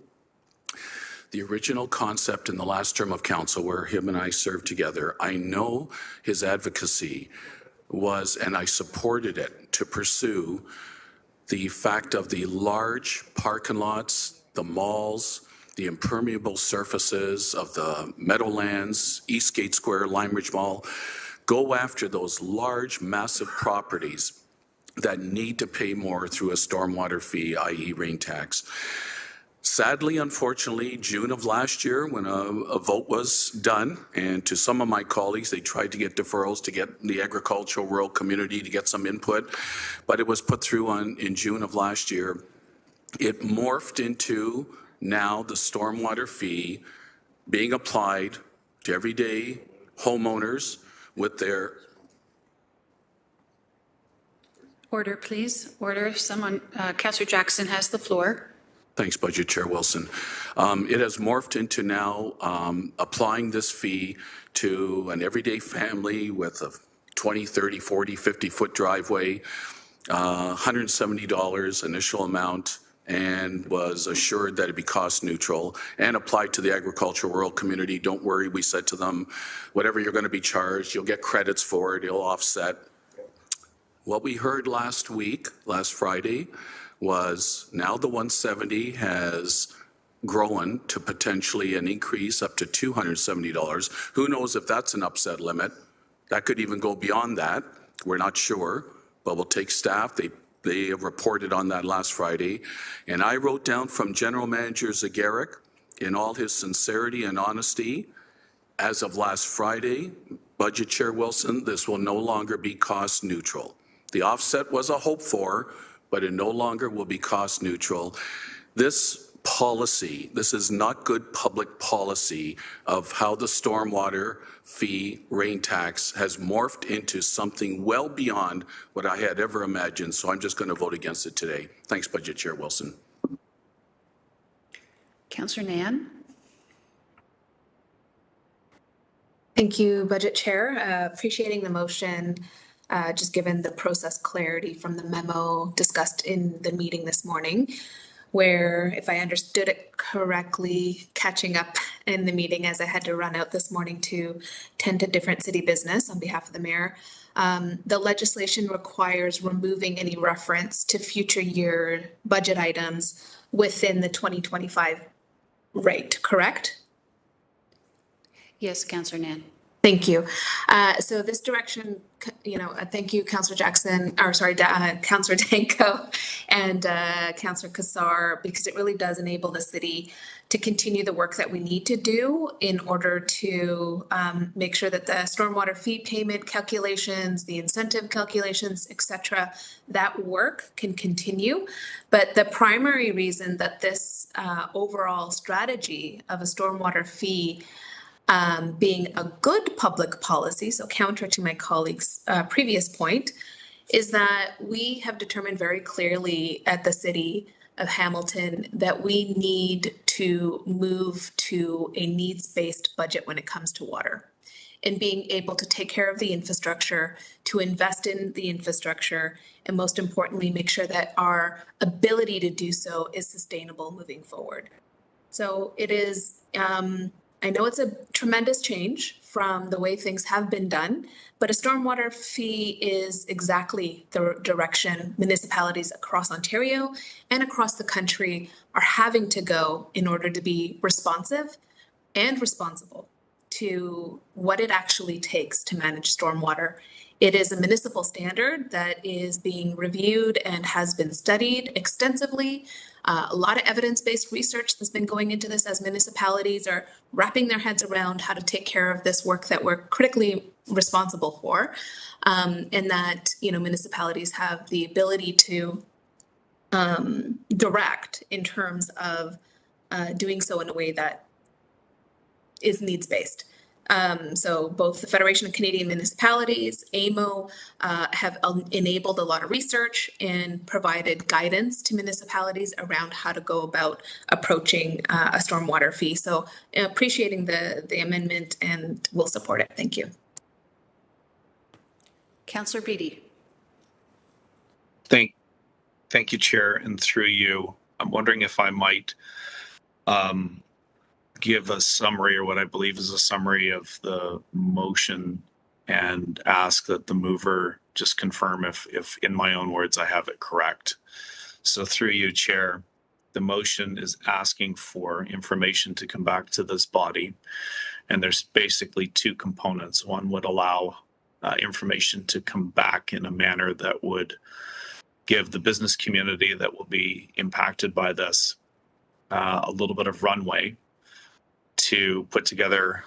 the original concept in the last term of council where him and I served together, I know his advocacy was, and I supported it, to pursue the fact of the large parking lots, the malls, the impermeable surfaces of the Meadowlands, Eastgate Square, Lime Ridge Mall, go after those large, massive properties that need to pay more through a stormwater fee, i.e. rain tax. Sadly, unfortunately, June of last year, when a vote was done, and to some of my colleagues, they tried to get deferrals to get the agricultural rural community to get some input, but it was put through in June of last year. It morphed into now the stormwater fee being applied to everyday homeowners with their... Order, please. Order. Someone, Councillor Jackson has the floor. Thanks, Budget Chair Wilson. It has morphed into now applying this fee to an everyday family with a 20, 30, 40, 50-foot driveway, $170 initial amount, and was assured that it'd be cost neutral and applied to the agricultural rural community. Don't worry, we said to them, whatever you're going to be charged, you'll get credits for it, it'll offset. What we heard last Friday, was now the 170 has grown to potentially an increase up to $270. Who knows if that's an upset limit? That could even go beyond that. We're not sure, but we'll take staff. They reported on that last Friday. And I wrote down from General Manager Zegeric, in all his sincerity and honesty, as of last Friday, Budget Chair Wilson, this will no longer be cost neutral. The offset was a hope for, but it no longer will be cost neutral. This policy, this is not good public policy of how the stormwater fee rain tax has morphed into something well beyond what I had ever imagined. So I'm just going to vote against it today. Thanks, Budget Chair Wilson. Councillor Nan. Thank you, Budget Chair. Appreciating the motion, just given the process clarity from the memo discussed in the meeting this morning, where, if I understood it correctly, catching up in the meeting as I had to run out this morning to tend to different city business on behalf of the mayor, the legislation requires removing any reference to future year budget items within the 2025 rate, correct? Yes, Councillor Nan. Thank you. So this direction, thank you, Councillor Jackson, Councillor Danko and Councillor Kassar, because it really does enable the city to continue the work that we need to do in order to make sure that the stormwater fee payment calculations, the incentive calculations, et cetera, that work can continue. But the primary reason that this overall strategy of a stormwater fee being a good public policy, so counter to my colleague's previous point, is that we have determined very clearly at the City of Hamilton that we need to move to a needs-based budget when it comes to water. And being able to take care of the infrastructure, to invest in the infrastructure, and most importantly, make sure that our ability to do so is sustainable moving forward. So it is, I know it's a tremendous change from the way things have been done, but a stormwater fee is exactly the direction municipalities across Ontario and across the country are having to go in order to be responsive and responsible to what it actually takes to manage stormwater. It is a municipal standard that is being reviewed and has been studied extensively. A lot of evidence-based research that's been going into this as municipalities are wrapping their heads around how to take care of this work that we're critically responsible for, and that municipalities have the ability to direct in terms of doing so in a way that is needs-based. So both the Federation of Canadian Municipalities, AMO, have enabled a lot of research and provided guidance to municipalities around how to go about approaching a stormwater fee. So appreciating the amendment, and we'll support it. Thank you. Councillor Beattie. Thank you, Chair, and through you, I'm wondering if I might give a summary, or what I believe is a summary of the motion, and ask that the mover just confirm if in my own words I have it correct. So through you, Chair, the motion is asking for information to come back to this body, and there's basically two components. One would allow information to come back in a manner that would give the business community that will be impacted by this a little bit of runway to put together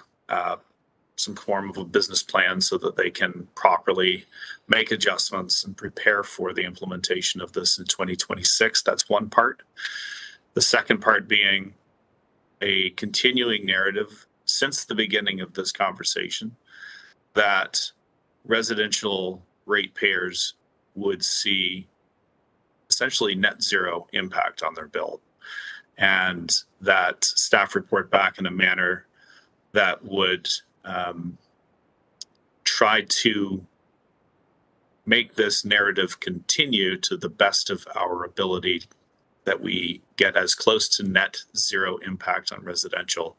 some form of a business plan so that they can properly make adjustments and prepare for the implementation of this in 2026. That's one part. The second part being a continuing narrative since the beginning of this conversation that residential ratepayers would see essentially net zero impact on their bill, and that staff report back in a manner that would try to make this narrative continue to the best of our ability, that we get as close to net zero impact on residential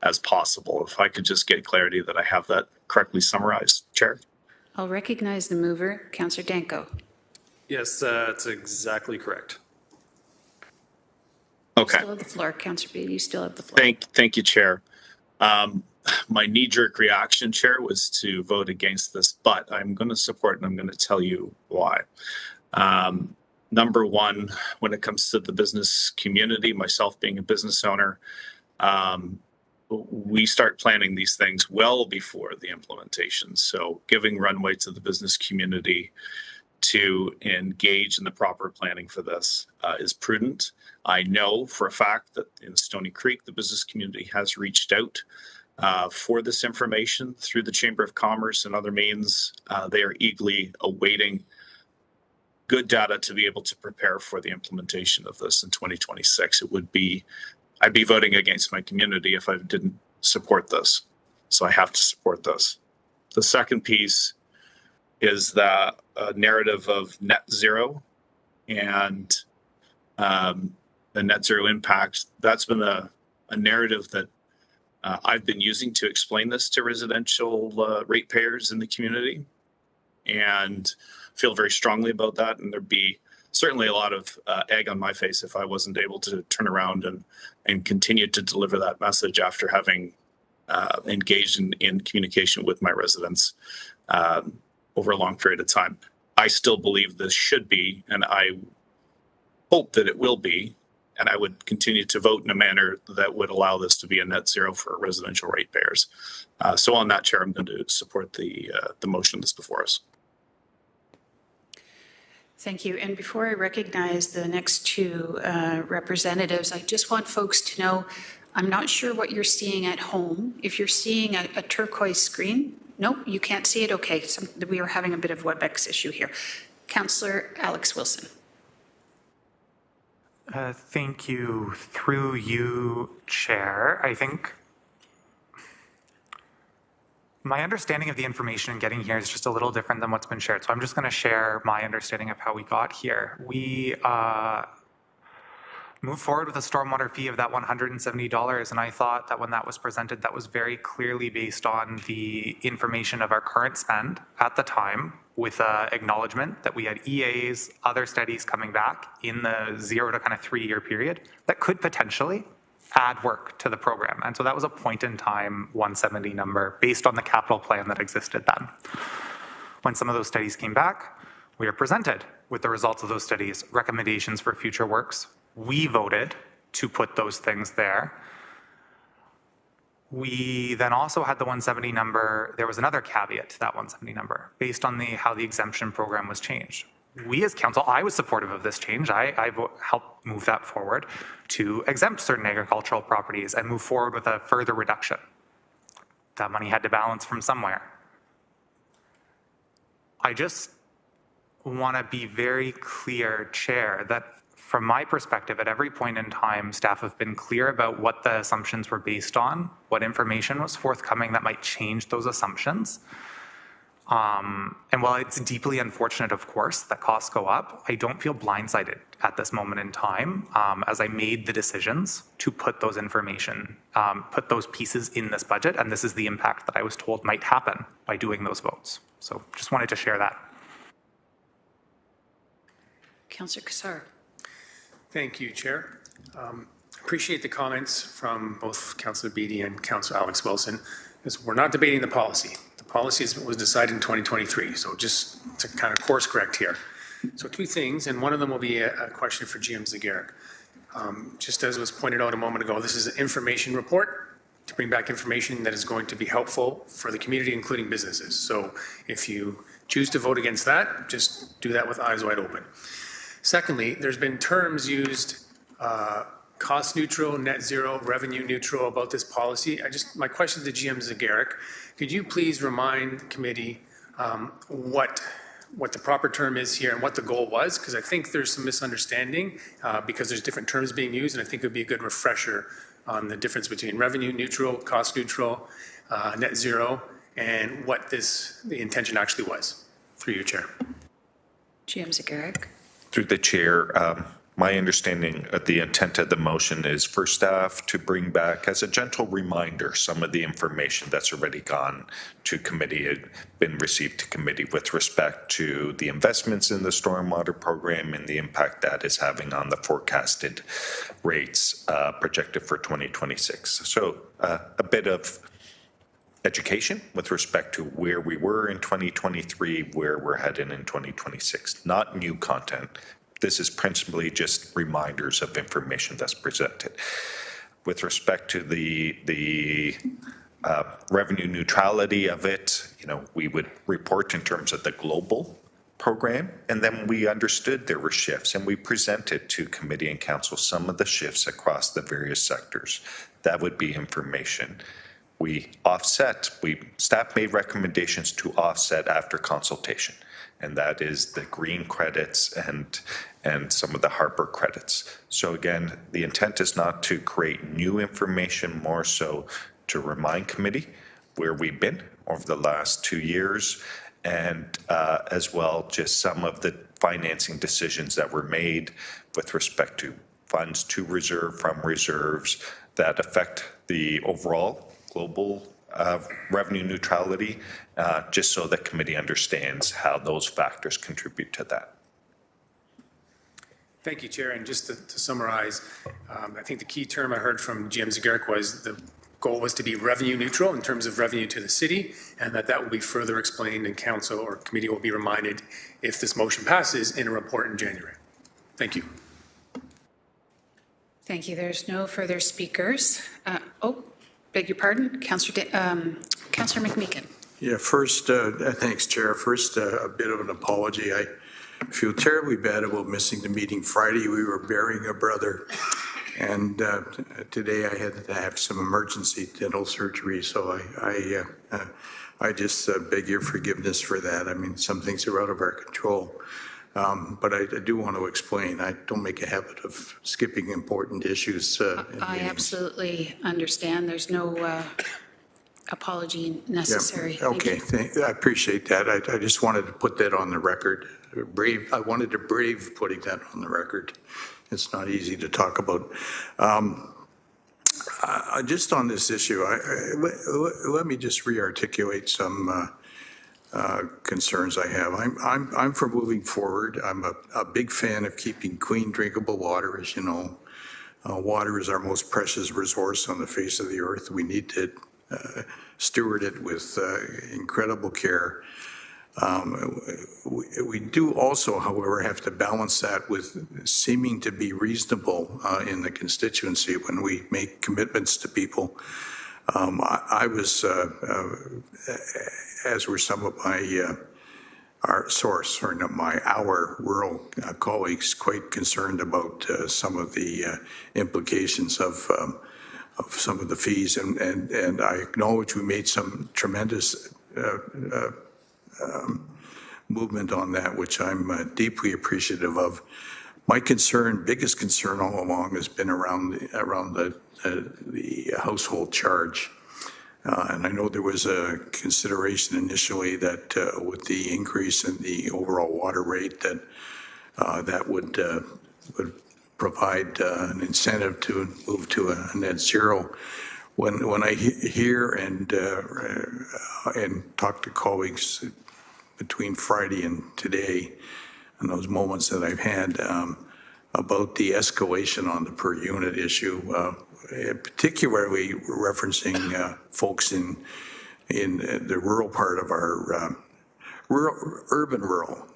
as possible. If I could just get clarity that I have that correctly summarized, Chair. I'll recognize the mover, Councillor Danko. Yes, that's exactly correct. Okay. You still have the floor, Councillor Beattie. You still have the floor. Thank you, Chair. My knee-jerk reaction, Chair, was to vote against this, but I'm going to support, and I'm going to tell you why. Number one, when it comes to the business community, myself being a business owner, we start planning these things well before the implementation. So giving runway to the business community to engage in the proper planning for this is prudent. I know for a fact that in Stony Creek, the business community has reached out for this information through the Chamber of Commerce and other means. They are eagerly awaiting good data to be able to prepare for the implementation of this in 2026. I'd be voting against my community if I didn't support this. So I have to support this. The second piece is the narrative of net zero and the net zero impact. That's been a narrative that I've been using to explain this to residential ratepayers in the community, and feel very strongly about that. And there'd be certainly a lot of egg on my face if I wasn't able to turn around and continue to deliver that message after having engaged in communication with my residents over a long period of time. I still believe this should be, and I hope that it will be, and I would continue to vote in a manner that would allow this to be a net zero for residential ratepayers. So on that, Chair, I'm going to support the motion that's before us. Thank you. And before I recognize the next two representatives, I just want folks to know, I'm not sure what you're seeing at home. If you're seeing a turquoise screen, nope, you can't see it. Okay, so we are having a bit of WebEx issue here. Councillor Alex Wilson. Thank you. Through you, Chair. I think my understanding of the information and getting here is just a little different than what's been shared. So I'm just going to share my understanding of how we got here. We moved forward with a stormwater fee of that $170, and I thought that when that was presented, that was very clearly based on the information of our current spend at the time, with acknowledgement that we had EAs, other studies coming back in the 0 to kind of 3 year period that could potentially add work to the program. And so that was a point in time 170 number based on the capital plan that existed then. When some of those studies came back, we are presented with the results of those studies, recommendations for future works. We voted to put those things there. We then also had the 170 number. There was another caveat to that 170 number based on how the exemption program was changed. We as council, I was supportive of this change. I helped move that forward to exempt certain agricultural properties and move forward with a further reduction. That money had to balance from somewhere. I just want to be very clear, Chair, that from my perspective, at every point in time, staff have been clear about what the assumptions were based on, what information was forthcoming that might change those assumptions. And while it's deeply unfortunate, of course, that costs go up, I don't feel blindsided at this moment in time as I made the decisions to put those information, put those pieces in this budget, and this is the impact that I was told might happen by doing those votes. So just wanted to share that. Councillor Cassar. Thank you, Chair. Appreciate the comments from both Councillor Beattie and Councillor Alex Wilson, because we're not debating the policy. The policy was decided in 2023, so just to kind of course correct here. So two things, and one of them will be a question for GM Zegeric. Just as was pointed out a moment ago, this is an information report to bring back information that is going to be helpful for the community, including businesses. So if you choose to vote against that, just do that with eyes wide open. Secondly, there's been terms used, cost neutral, net zero, revenue neutral about this policy. My question to GM Zegeric, could you please remind the committee what the proper term is here and what the goal was? Because I think there's some misunderstanding because there's different terms being used, and I think it would be a good refresher on the difference between revenue neutral, cost neutral, net zero, and what the intention actually was. Through you, Chair. GM Zegeric. Through the Chair, my understanding of the intent of the motion is for staff to bring back as a gentle reminder some of the information that's already gone to committee, had been received to committee with respect to the investments in the stormwater program and the impact that is having on the forecasted rates projected for 2026. So a bit of education with respect to where we were in 2023, where we're headed in 2026, not new content. This is principally just reminders of information that's presented. With respect to the revenue neutrality of it, we would report in terms of the global program, and then we understood there were shifts, and we presented to committee and council some of the shifts across the various sectors. That would be information. We offset, staff made recommendations to offset after consultation, and that is the green credits and some of the Harper credits. So again, the intent is not to create new information, more so to remind committee where we've been over the last 2 years, and as well just some of the financing decisions that were made with respect to funds to reserve from reserves that affect the overall global revenue neutrality, just so the committee understands how those factors contribute to that. Thank you, Chair. And just to summarize, I think the key term I heard from GM Zegeric was the goal was to be revenue neutral in terms of revenue to the city, and that will be further explained, and council or committee will be reminded if this motion passes in a report in January. Thank you. Thank you. There's no further speakers. Beg your pardon, Councillor McMeekin. Yeah, first, thanks, Chair. First, a bit of an apology. I feel terribly bad about missing the meeting Friday. We were burying a brother, and today I had to have some emergency dental surgery, so I just beg your forgiveness for that. I mean, some things are out of our control. But I do want to explain, I don't make a habit of skipping important issues. I absolutely understand. There's no apology necessary. Yeah. Okay, I appreciate that. I just wanted to put that on the record. I wanted to brave putting that on the record. It's not easy to talk about. Just on this issue, let me just re-articulate some concerns I have. I'm for moving forward. I'm a big fan of keeping clean, drinkable water, as you know. Water is our most precious resource on the face of the earth. We need to steward it with incredible care. We do also, however, have to balance that with seeming to be reasonable in the constituency when we make commitments to people. I was, as were some of our rural colleagues, quite concerned about some of the implications of some of the fees, and I acknowledge we made some tremendous movement on that, which I'm deeply appreciative of. My biggest concern all along has been around the household charge. And I know there was a consideration initially that with the increase in the overall water rate that would provide an incentive to move to a net zero. When I hear and talk to colleagues between Friday and today, and those moments that I've had about the escalation on the per unit issue, particularly referencing folks in the rural part of our urban rural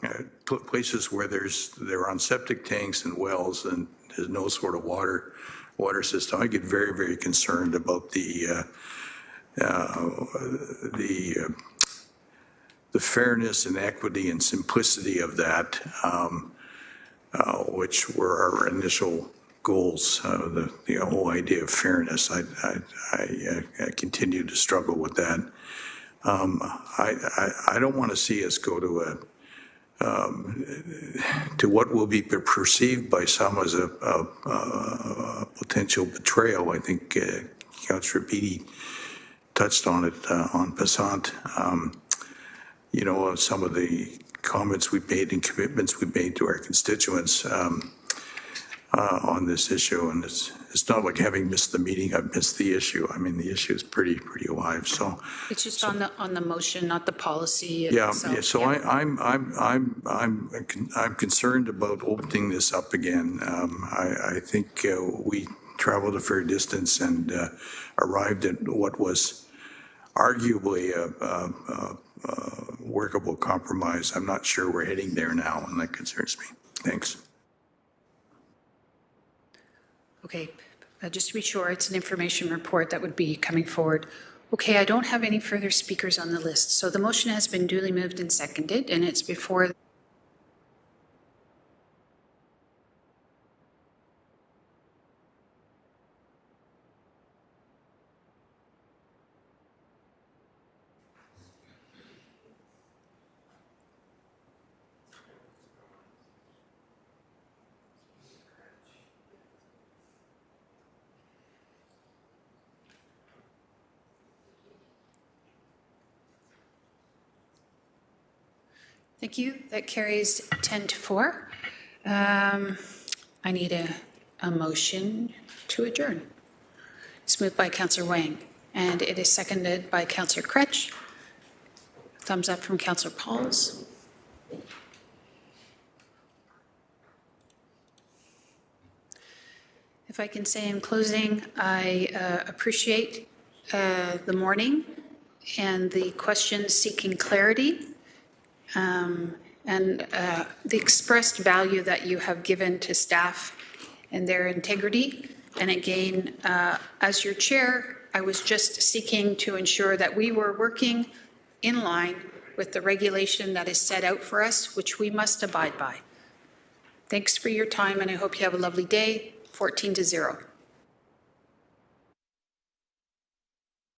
places where they're on septic tanks and wells and there's no sort of water system. I get very, very concerned about the fairness and equity and simplicity of that, which were our initial goals. The whole idea of fairness, I continue to struggle with that. I don't want to see us go to what will be perceived by some as a potential betrayal. I think Councillor Beattie touched on it on Passant. Some of the comments we've made and commitments we've made to our constituents on this issue, and it's not like having missed the meeting, I've missed the issue. I mean, the issue is pretty alive. So it's just on the motion, not the policy. Yeah. So I'm concerned about opening this up again. I think we traveled a fair distance and arrived at what was arguably a workable compromise. I'm not sure we're heading there now, and that concerns me. Thanks. Okay, just to be sure, it's an information report that would be coming forward. Okay, I don't have any further speakers on the list. So the motion has been duly moved and seconded, and it's before. Thank you. That carries 10-4. I need a motion to adjourn. It's moved by Councillor Wang, and it is seconded by Councillor Kretsch. Thumbs up from Councillor Pauls. If I can say in closing, I appreciate the morning and the questions seeking clarity, and the expressed value that you have given to staff and their integrity. And again, as your chair, I was just seeking to ensure that we were working in line with the regulation that is set out for us, which we must abide by. Thanks for your time, and I hope you have a lovely day. 14-0.